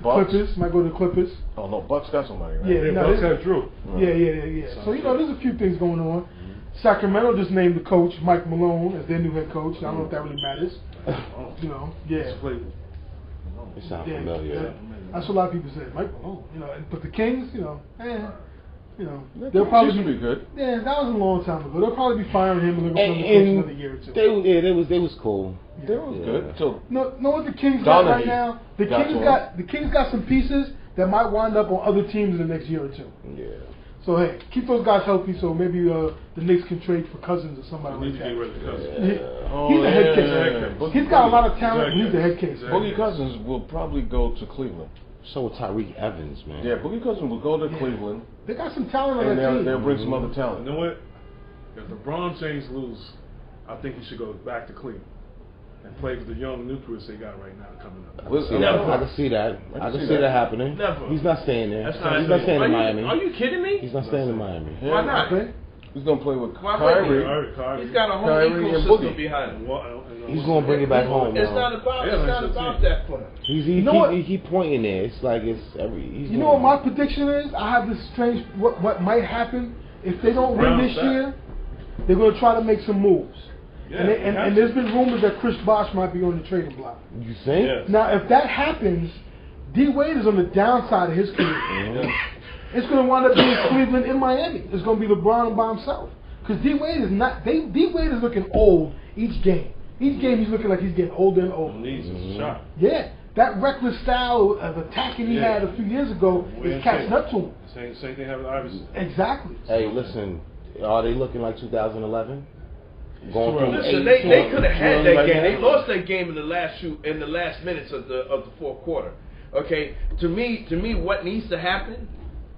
Clippers. Might go to the Clippers.
Oh no, Bucks got somebody. Right?
Yeah,
Bucks got Drew.
Yeah. So there's a few things going on. Sacramento just named the coach Mike Malone as their new head coach. I don't know if that really matters.
It sounds familiar.
That's what a lot of people say. Mike Malone. But the Kings, they'll
probably be good.
Yeah, that was a long time ago. They'll probably be firing him and they're going to another year or 2.
They was cool.
They
was good. So
know what the Kings got right now? The Kings got some pieces that might wind up on other teams in the next year or 2.
Yeah.
So hey, keep those guys healthy. So maybe the Knicks can trade for Cousins or somebody like that. He's a head case. He's got a lot of talent. He's a head case.
Boogie Cousins will probably go to Cleveland.
So will Tyreek Evans, man.
Yeah, Boogie Cousins will go to Cleveland.
They got some talent on that team.
They'll bring some other talent.
You know what? If LeBron James lose, I think he should go back to Cleveland and play with the young nucleus they got right now coming up.
I can see that. I can see that happening.
Never.
He's not staying there.
He's
not staying in Miami.
Are you kidding me?
He's not staying in Miami.
Why not?
He's gonna play with
Why
Kyrie.
Kyrie.
He's got a whole
Kyrie and
ecosystem
Boogie.
behind him.
He's gonna bring it back home.
It's
man.
not about that for him.
He pointing there. It's like it's every.
You know what my prediction is? I have this strange. What might happen if they don't win this year? They're gonna try to make some moves.
Yeah,
and there's been rumors that Chris Bosh might be on the trading block.
You think?
Yeah.
Now, if that happens, D Wade is on the downside of his career. It's going to wind up being Cleveland and Miami. It's going to be LeBron by himself. Because D Wade is not. D Wade is looking old each game. Each game he's looking like he's getting older and older.
Needs a shot.
Yeah, that reckless style of attacking he had a few years ago is catching up to him.
Same thing happened to Iverson.
Exactly.
Hey, listen. Are they looking like 2011? Going through
Listen, they could have had that game. They lost that game in the last minutes of the fourth quarter. Okay, to me, what needs to happen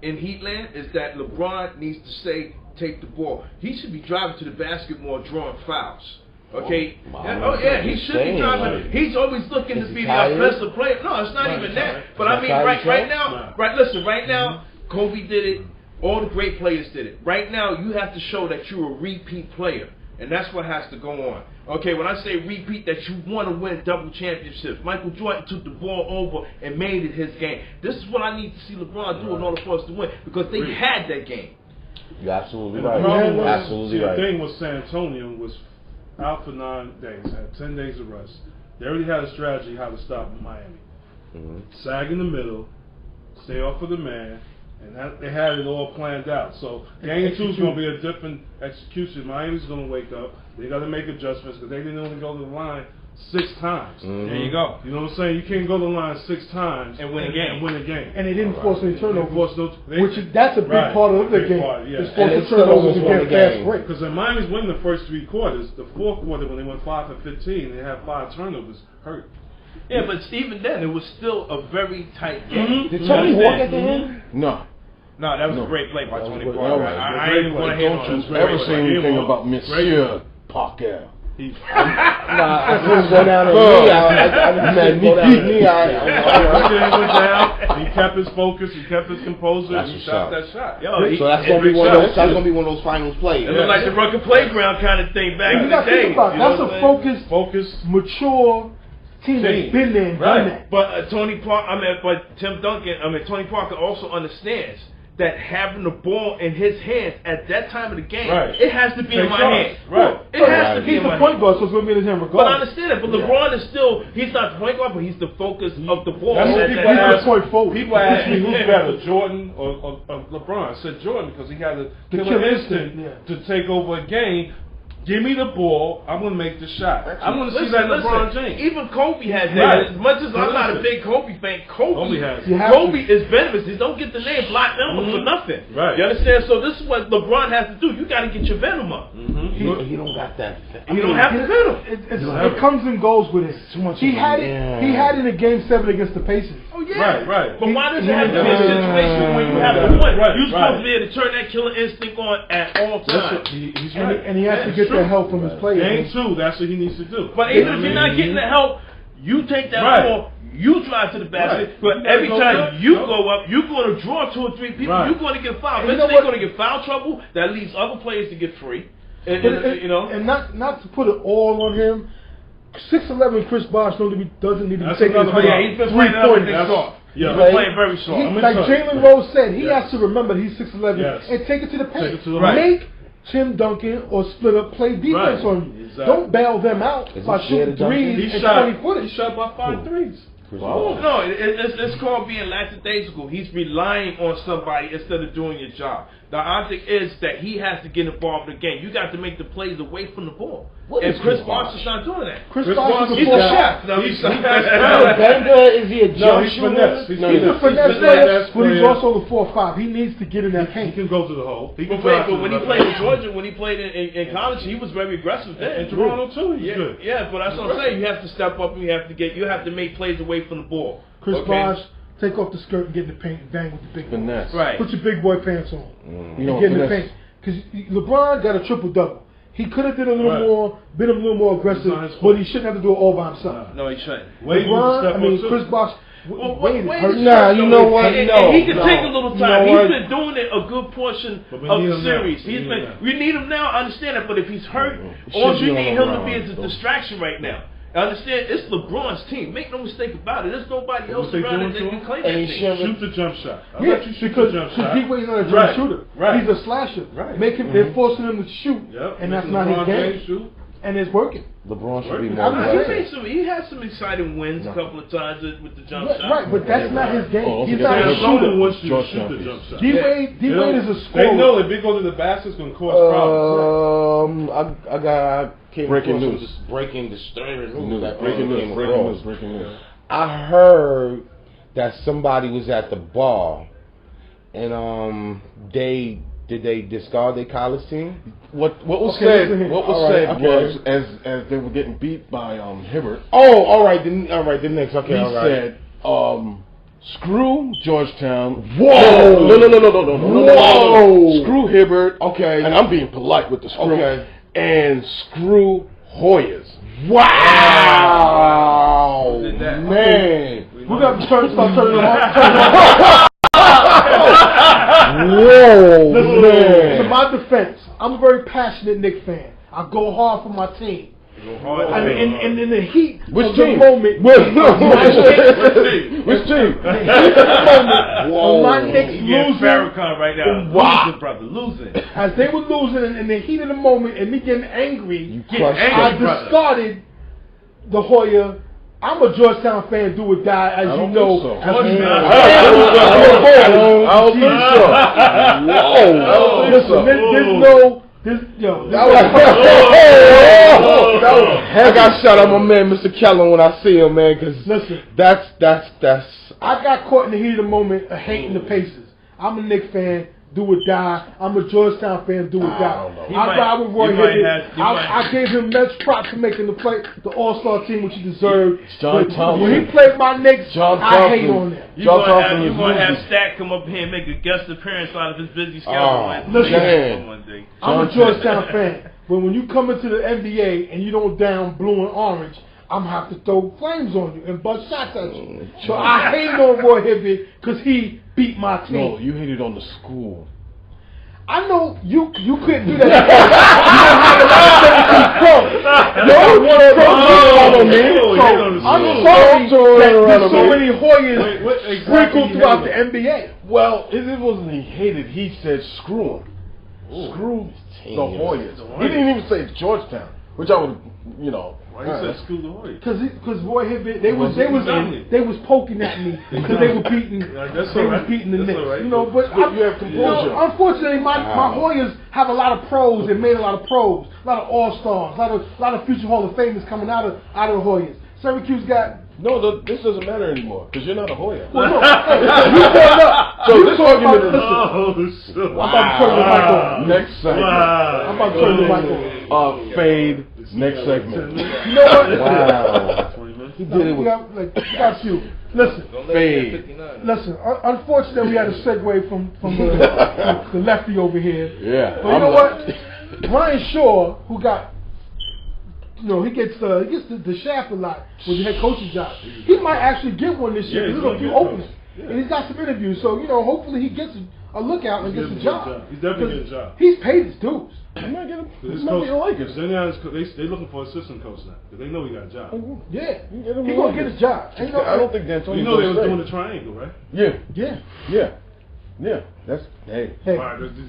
in Heatland is that LeBron needs to take the ball. He should be driving to the basket more, drawing fouls. Okay. He should be driving. He's always looking to be the offensive player. No, it's not even that. But I mean, right now, Kobe did it. All the great players did it. Right now, you have to show that you're a repeat player. And that's what has to go on. Okay, when I say repeat, that you want to win double championships. Michael Jordan took the ball over and made it his game. This is what I need to see LeBron do in order for us to win, because they had that game.
You're absolutely
And
right.
the problem was,
Absolutely right.
The thing with San Antonio was out for 9 days, had 10 days of rest. They already had a strategy how to stop Miami. Sag in the middle, stay off of the man, and they had it all planned out. So game 2 is going to be a different execution. Miami's going to wake up. They got to make adjustments because they didn't only go to the line 6 times.
There you go.
You know what I'm saying? You can't go to the line 6 times
and win a game.
And they didn't force any turnovers, that's a big
Right.
part of the
Big
game.
part, yeah.
It's forcing turnovers to get fast break.
Because Miami's winning the first 3 quarters. The fourth quarter, when they went 5 for 15, they had 5 turnovers. Hurt.
Yeah, but even then, it was still a very tight game.
Did Tony walk at the end?
No.
No, that was a great play by Tony
That
Parker.
was
I ain't even want to hate on him.
Ever say anything about Monsieur Parker?
I couldn't go down on me. I didn't go down on me.
He kept his focus. He kept his composure.
That's
He
what's
shot
up.
that shot.
So that's gonna be one of those. That's gonna be one of those finals plays.
It looked like the Rucker Playground kind of thing back in the day.
That's a focused, mature team that's been there and done that.
But Tony Parker also understands that having the ball in his hands at that time of the game, it has to be in my hands.
Right.
It has to be
He's
in
the
my
point
hands.
guard, so it's going to be in his hand regardless.
But I understand it. But LeBron is still, he's not the point guard, but he's the focus of the ball.
That's what
He's the point forward.
People ask me who's better, Jordan or LeBron. I said Jordan because he had the killer instinct to take over a game. Give me the ball. I'm going to make the shot. I'm going to see that LeBron James.
Even Kobe had that. As much as I'm not a big Kobe fan, Kobe is venomous. He don't get the name Black Venom for nothing.
Right.
You understand? So this is what LeBron has to do. You got to get your venom up.
He don't got that.
You don't have the venom.
It comes and goes with it. He had it in a game 7 against the Pacers.
Oh yeah.
Right.
But why does it have to be a situation where you have to win? You're supposed to be able to turn that killer instinct on at all times.
And he has to get the help from his players.
Game 2, that's what he needs to do.
But even if you're not getting the help, you take that ball, you drive to the basket, but every time you go up, you're going to draw 2 or 3 people, you're going to get fouled. Eventually they're going to get foul trouble, that leaves other players to get free.
And not to put it all on him, 6'11" Chris Bosh doesn't need to be taking his
he's been playing everything soft. He's been playing very soft.
Like Jalen Rose said, he has to remember he's 6'11" and take it to the paint. Make Tim Duncan or split up play defense on you. Exactly. Don't bail them out by shooting threes and 20-footers.
He shot by 5 threes.
No, it's called being lackadaisical. He's relying on somebody instead of doing your job. The object is that he has to get involved in the game. You got to make the plays away from the ball. And Chris Bosh is not doing that.
Chris Bosh is
he's a chef. No,
Is he a jump shooter?
He's a finesse player, but he's also the 4-5. He needs to get in that paint.
He can go to the hole.
But when he played in Georgia, when he played in college, he was very aggressive then.
In Toronto too, he's good.
Yeah, but that's what I'm saying. You have to step up and you have to make plays away from the ball.
Chris Bosh, take off the skirt and get in the paint and bang with the big
finesse.
Right.
Put your big boy pants on. And get in the paint. Because LeBron got a triple-double. He could have been a little more aggressive, but he shouldn't have to do it all by himself.
No, he shouldn't.
Chris Bosh, Wade hurt.
Nah, you know what?
And he can take a little time. He's been doing it a good portion of the series. We need him now. I understand that, but if he's hurt, all you need him to be is a distraction right now. I understand it's LeBron's team. Make no mistake about it. There's nobody else around that can claim that thing.
Shoot the jump shot.
Yeah, because D-Wade's not a jump shooter.
Right.
He's a slasher. Right. They're forcing him to shoot, and that's not his game. And it's working.
LeBron should be more aggressive.
He had some exciting wins a couple of times with the jump shot.
Right, but that's not his game. He's not a shooter.
Wants you to shoot the jump shot.
D-Wade is a scorer.
They know if they go to the basket, it's going to cause problems.
I breaking news. Breaking news. I heard that somebody was at the bar, and did they discard their college team?
What was said was as they were getting beat by Hibbert.
Oh, all right. The Knicks. Okay,
he said, screw Georgetown.
Whoa!
No. Screw Hibbert.
Okay.
And I'm being polite with the screw.
Okay.
And screw Hoyas.
Wow! Man.
We got to start turning them off.
Whoa,
listen,
man.
To my defense, I'm a very passionate Knicks fan. I go hard for my team. And in the heat of the moment,
Which team?
When my Knicks losing,
Farrakhan right now, losing, brother, losing.
As they were losing in the heat of the moment, and me getting angry,
I
discarded the Hoya. I'm a Georgetown fan, do or die, as you know.
So.
I don't think so.
Listen, there's no.
I got shout out my man, Mr. Keller, when I see him, man, because that's.
I got caught in the heat of the moment of hating the Pacers. I'm a Knicks fan, do or die. I'm a Georgetown fan, do or die. I ride with Roy Hibbert. I gave him immense props for making the All-Star team, which he deserved.
John Thompson.
When he played my Knicks, I hate on them.
You're going to have Stack come up here and make a guest appearance out of his busy schedule one day.
I'm a Georgetown fan. But when you come into the NBA and you don't down blue and orange, I'm going to have to throw flames on you and bust shots at you. So I hate on Roy Hibbert because he beat my team.
No, you hated on the school.
I know you couldn't do that. You don't have the I'm sorry that there's so many Hoyas sprinkled throughout the NBA.
Well, it wasn't he hated. He said screw him. Screw the Hoyas. He didn't even say Georgetown, which I would,
Why you said screw the Hoyas?
Because Roy Hibbert, they was poking at me because they were beating the Knicks.
Right.
But
you have composure.
Unfortunately, my Hoyas have a lot of pros and made a lot of pros, a lot of all-stars, a lot of future Hall of Famers coming out of the Hoyas. Syracuse got.
No, this doesn't matter anymore because you're not a Hoya.
Well, no, you brought up.
So this argument is.
I'm about to turn the mic on.
Next segment.
I'm about to turn the mic on.
Fade. Next segment.
You know what?
Wow.
He did it with. We got you. Listen.
Fade.
Listen. Unfortunately, we had a segue from the lefty over here.
Yeah.
But you know what? Ryan Shaw, who got. He gets the shaft a lot with the head coaching job. He might actually get one this year. There's a few openings. Yeah. And he's got some interviews. So, hopefully he gets a lookout and gets a job.
He's definitely getting a job.
He's paid his dues.
He might get him. He might be like us.
They're looking for an assistant coach now because they know he got a job.
Yeah. He's going to get his job.
I don't think D'Antoni.
They were doing the triangle, right?
Yeah. That's hey.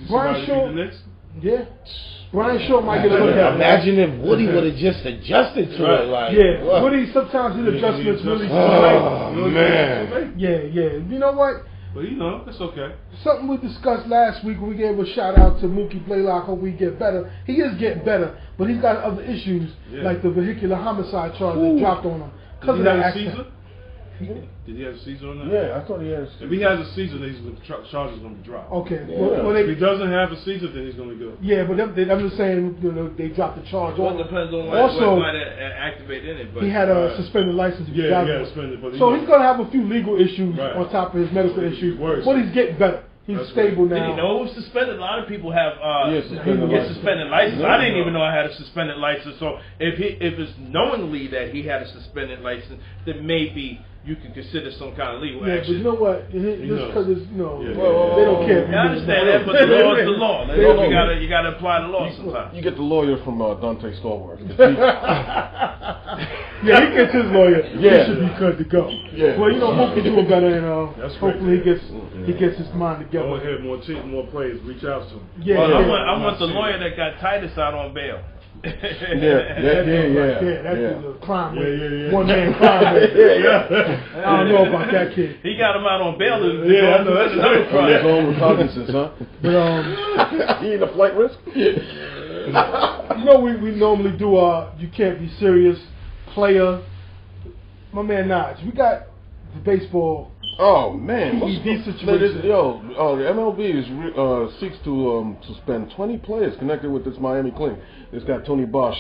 Brian Shaw. Yeah. Brian Shaw might get a look at it.
Imagine if Woody would have just adjusted to it.
Woody, sometimes his adjustments really
man.
Yeah. You know what?
But it's okay.
Something we discussed last week when we gave a shout out to Mookie Blaylock. Hope we get better. He is getting better, but he's got other issues like the vehicular homicide charge that dropped on him.
Did he have a Caesar? Did he have a Caesar on that?
Yeah, I thought he has.
If he has a Caesar, then charges going to be dropped.
Okay.
Yeah.
Well,
if he doesn't have a Caesar, then he's going to be good.
Yeah, but I'm just saying they dropped the charge on him.
It depends on what might activate in it. But
he had a suspended license.
Yeah, he got suspended.
So he's going to have a few legal issues on top of his medical issues. But he's getting better. He's stable now.
Did you know who was suspended? A lot of people have
suspended
license. I didn't even know I had a suspended license. So if it's knowingly that he had a suspended license, then maybe you can consider some kind of legal action.
But you know what? Just because it's they don't care.
I understand that, but the law is the law. You gotta apply the law sometimes.
You get the lawyer from Dante Stallworth.
Yeah, he gets his lawyer.
Yeah.
He should be good to go.
Yeah.
Well, hope he's doing better, and hopefully he gets his mind together.
Go ahead, more players, reach out to him.
Yeah,
I want the lawyer that got Titus out on bail.
That's a crime rate. One man crime rate. I don't know about that kid.
He got him out on bail.
I know that's another crime. His own recognizance, huh?
But
he ain't a flight risk.
We normally do you can't be serious player. My man Naj, we got the baseball.
Oh man,
PED situation.
The MLB seeks to suspend 20 players connected with this Miami clean. This guy Tony Bosch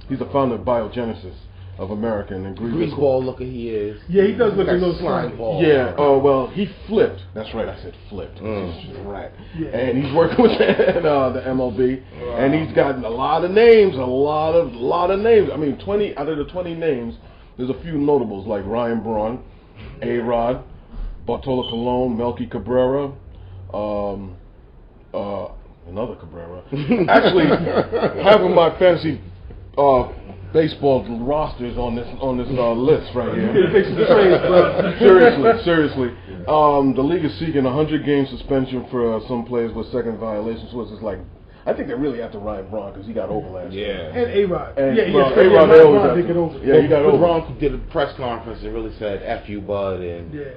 he's the founder of Biogenesis of America and
greaseball looker he is.
Yeah, he does look a little slime
ball.
Yeah. Well, he flipped. That's right. I said flipped. Right. Yeah. And he's working with the MLB, and he's gotten a lot of names. A lot of names. I mean, 20 out of the 20 names. There's a few notables like Ryan Braun, A-Rod, Bartolo Colon, Melky Cabrera, another Cabrera. Actually, having my fantasy baseball rosters on this list right here. Seriously. The league is seeking 100-game suspension for some players with second violations. So it's like, I think they really after Ryan Braun because he got over last year.
And A-Rod.
A-Rod
did get over.
Yeah, he got over.
Braun did a press conference and really said, "F you, bud," and
they're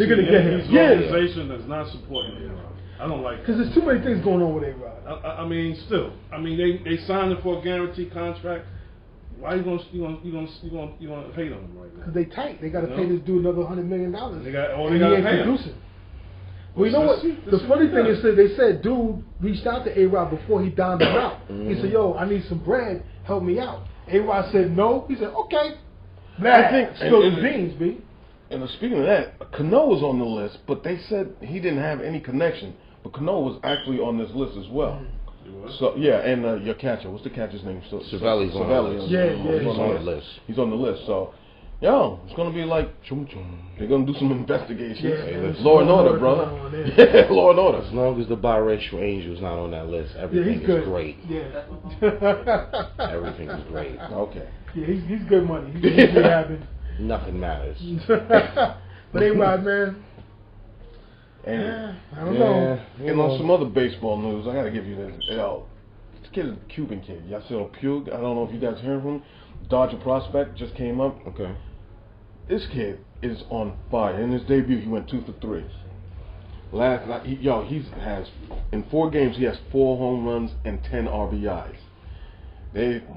gonna get him.
He's an organization that's not supporting A-Rod. I don't like
because there's too many things going on with A-Rod.
I mean, they signed him for a guaranteed contract. Why you gonna hate on him right now?
Because they tight. They got to pay this dude another $100 million.
They got
to pay him. Well, you know what? The funny thing is that they said dude reached out to A-Rod before he downed him out. He said, "Yo, I need some bread. Help me out." A-Rod said no. He said, "Okay." I think still the beans, B.
And speaking of that, Cano was on the list, but they said he didn't have any connection. But Cano was actually on this list as well. So and your catcher, what's the catcher's name?
Cervelli's on the list.
He's
on the list.
He's on the list. So, it's gonna be like they're gonna do some investigations. Law and order, brother. Law and order.
As long as the biracial angel's not on that list, everything is great.
Yeah.
Everything is great.
Okay.
Yeah, he's good money. He's good having.
Nothing matters.
But A-Rod, man.
And
I don't know.
And on some other baseball news, I gotta give you this. This kid is a Cuban kid. Y'all see Puig? I don't know if you guys heard from him. Dodger prospect just came up.
Okay.
This kid is on fire. In his debut, he went 2 for 3. Last night, he has in 4 games he has 4 home runs and 10 RBIs.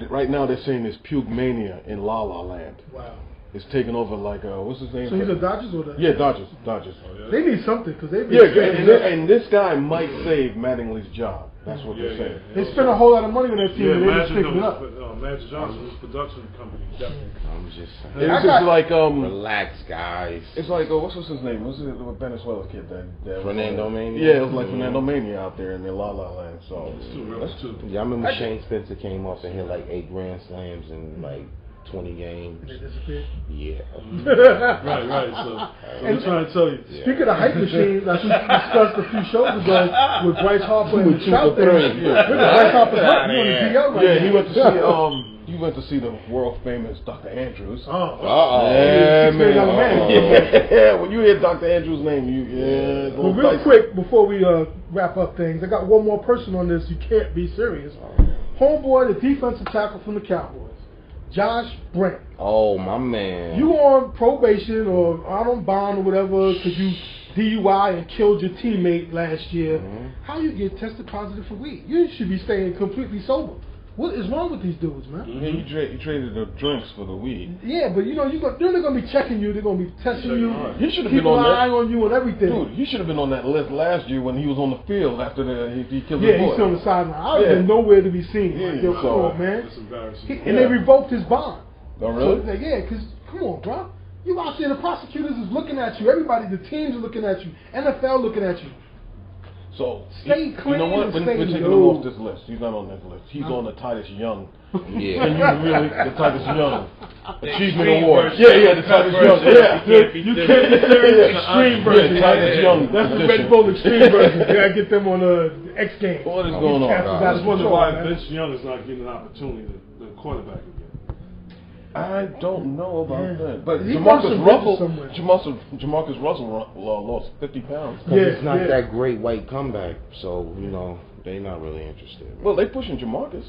Right now they're saying there's Puig mania in La La Land.
Wow.
It's taken over like what's his name?
So he's a Dodgers or the?
Yeah, Dodgers.
Oh, yeah. They need something because they've
been and this guy might save Mattingly's job. That's what they're saying.
They spent a whole lot of money on that team and they just picked it up.
Magic Johnson's production company. Definitely.
I'm just saying.
It's just like
relax, guys.
It's like what's his name? What's it with Venezuela's kid?
Fernando Mania.
Yeah, it was like Fernando Mania out there in the La La Land. So
that's too.
Yeah, I remember Shane Spencer came off and hit like 8 grand slams in like 20 games.
They disappeared?
Yeah.
Right. So I'm trying to tell you.
Speaking of hype machines, like we discussed a few shows ago with Bryce Harper and Trout there. Bryce Harper's hurt. You on the DL right now.
He went to see the world famous Dr. Andrews.
Yeah, man.
When you hear Dr. Andrews' name,
Well, real quick before we wrap up things, I got one more person on this. You can't be serious. Homeboy, the defensive tackle from the Cowboys. Josh Brent.
Oh, my man.
You on probation or out on bond or whatever because you DUI and killed your teammate last year. How you get tested positive for weed? You should be staying completely sober. What is wrong with these dudes, man?
Yeah, you traded the drinks for the weed.
Yeah, but they're going to be checking you. They're going to be testing you.
He should have
been on
an
eye on you and everything.
Dude, he should have been on that list last year when he was on the field after he killed his boy.
Yeah, he's on the sideline. I was nowhere to be seen. Yo, come on, man.
That's embarrassing.
And they revoked his bond.
Oh, really?
So, because, come on, bro. You out there, the prosecutors is looking at you. Everybody, the teams are looking at you. NFL looking at you.
So
stay clean.
You know what? We're taking him off this list. He's not on this list. He's on the Titus Young.
Yeah.
And you really the Titus Young Achievement
extreme
Award.
version.
Yeah, the Titus Young. Yeah.
You can't be serious. Extreme version.
Titus Young.
That's the Red Bull extreme version. You gotta get them on the X Games.
What is going on, guys?
I wonder why Vince Young is not getting an opportunity to quarterback again.
I don't know about that. But
Jamarcus
Russell lost 50 pounds.
It's not that great white comeback, so, you know, they're not really interested.
Well, they pushing Jamarcus.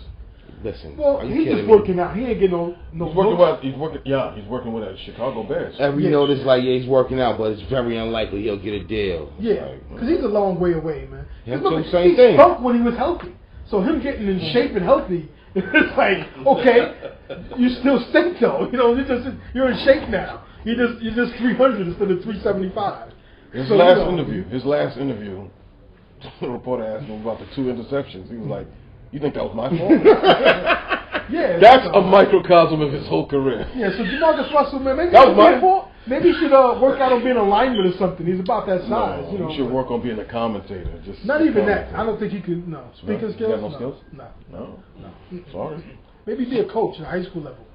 Listen,
well, he's just working out. He ain't getting no.
He's working with the Chicago Bears.
And we know this, like, he's working out, but it's very unlikely he'll get a deal.
Yeah, because he's a long way away, man.
Same thing.
He stunk when he was healthy, so him getting in shape and healthy, it's like, okay, you still stink though. You know, you're in shape now. You're just 300 instead of 375.
His last interview, the reporter asked him about the 2 interceptions. He was like, "You think that was my fault?"
Yeah,
that's a microcosm of his whole career.
Yeah, so Jamarcus Russell, man, maybe
that was my fault.
Maybe he should work out on being a lineman or something. He's about that size.
No,
you know,
he should work on being a commentator.
Not even that. I don't think he could. No, speaking skills.
You got no skills?
No.
Sorry.
Maybe be a coach at high school level.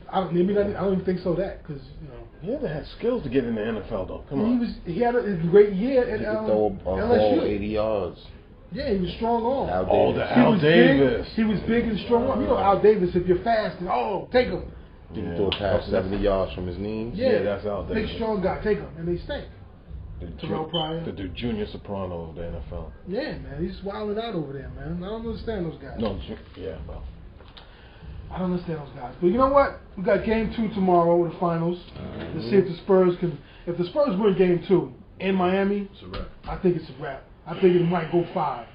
I don't even think so. Because
he had to have skills to get in the NFL though. Come on.
He had a great year at
throw a
LSU.
whole 80 yards.
Yeah, he was strong arm.
Al Davis.
He was big and strong arm. You know Al Davis. If you're fast, take him.
Did he throw past 70 yards from his knees?
Yeah,
that's Al Davis.
Big strong guy. Take him, and they stink.
The junior soprano of the NFL.
Yeah, man, he's wilding out over there, man. I don't understand those guys.
Well.
I don't understand those guys. But you know what? We got game 2 tomorrow, the finals. Let's see if the Spurs can. If the Spurs win game 2 in Miami,
it's a wrap.
I think it's a wrap. I think it might go 5,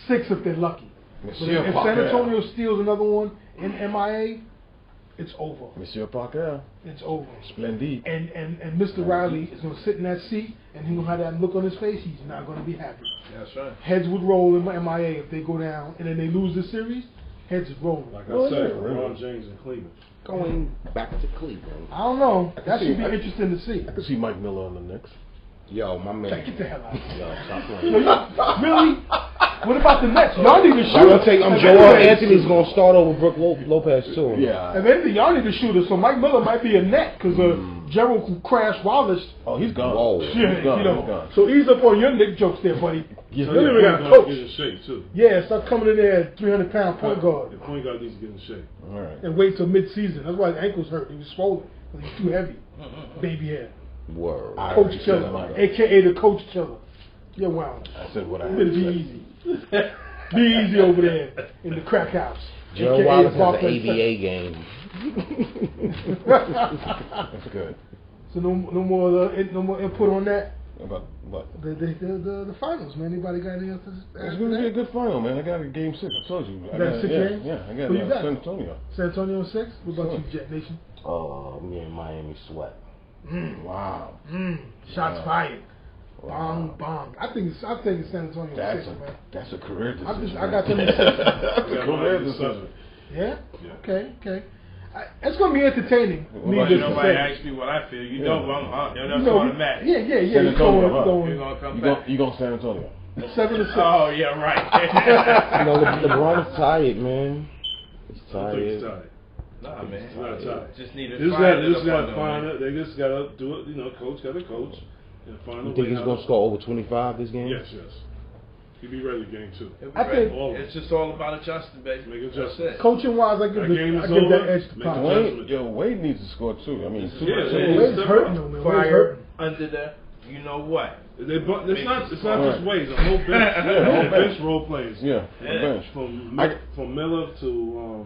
6 if they're lucky. But if San Antonio steals another one in MIA, it's over.
Monsieur Parker.
It's over.
Splendid.
And Mr. Riley is going to sit in that seat, and he's going to have that look on his face. He's not going to be happy.
That's right.
Heads would roll in MIA if they go down, and then they lose the series. Heads is rolling.
Like I said, LeBron James in Cleveland.
Going back to Cleveland.
I don't know. That should be interesting to see.
I could see Mike Miller on the Knicks.
Yo, my man.
Get the hell out of here.
Yo, stop playing.
Really? What about the Nets? Y'all need to shoot.
Joel Anthony's going to start over Brook Lopez, too.
Yeah.
If anything, y'all need to shoot it. So Mike Miller might be a net because Gerald Crash Wallace.
Oh, he's gone.
Whoa.
Yeah,
he's gone.
So ease up on your Nick jokes there, buddy.
Yeah,
you don't even got a coach.
Get in shape, too.
Yeah, stop coming in there at 300-pound point guard.
The point guard needs to get in shape.
All right.
And wait till mid-season. That's why his ankles hurt. He was swollen. He's too heavy. Baby hair.
Word.
Coach Killer, a.k.a. the Coach Killer. You're wild.
I said what I had
Be
to say.
easy. Be easy over there in the crack house.
Joe Wallace has an ABA game.
That's good.
So no more input on that.
About what?
The finals, man. Anybody got any else to add?
It's going to be a good final, man. I got a game 6. I told you.
You got 6 games?
Yeah, I got
Who you got?
San Antonio.
San Antonio 6? What about you, Jet Nation?
Oh, me and Miami sweat.
Wow.
Shots fired.
Wow.
Bong. I think it's San Antonio 6, man.
That's a career decision.
I got them in 6.
That's a career decision.
Yeah? Okay. It's going to be entertaining.
Nobody asked me what I feel. You know, that's automatic.
Yeah.
San Antonio,
You're going to come back.
You going San Antonio.
7-6.
Oh, yeah, right.
LeBron's tired, man. He's tired.
Nah, man. He's not tired.
Just need to
They just got to do it. Coach got to coach. And find
You think he's going to score over 25 this game?
Yes. He'll be ready game 2.
I think
it's just all about adjusting, baby.
Make adjustments.
Coaching wise, I give that edge to Pop.
Wade needs to score too. I mean,
Wade's hurting though, man.
Fire under the, you know what?
It's not just Wade. The whole bench, bench role plays.
Yeah, bench.
From Miller to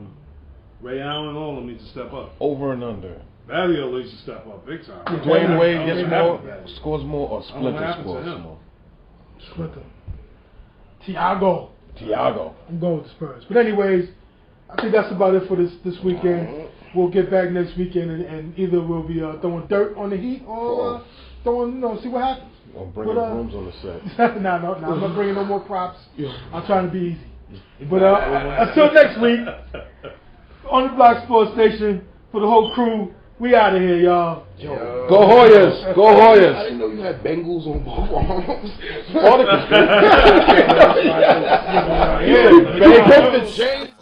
Ray Allen, all of them need to step up.
Over and under.
Valio needs to step up big time.
Dwayne Wade gets more, scores more, or Splinter scores more.
Splinter. Thiago. I'm going with the Spurs. But anyways, I think that's about it for this weekend. We'll get back next weekend and either we'll be throwing dirt on the Heat or throwing, see what happens.
Or bringing brooms on the set.
No, I'm not bringing no more props. I'm trying to be easy. But until next week, on the Block Sports Station, for the whole crew, We out of here, y'all.
Yo.
Go Hoyas. Go Hoyas.
I didn't know you had Bengals on both arms.
Spartacus.
Yeah, Bengals.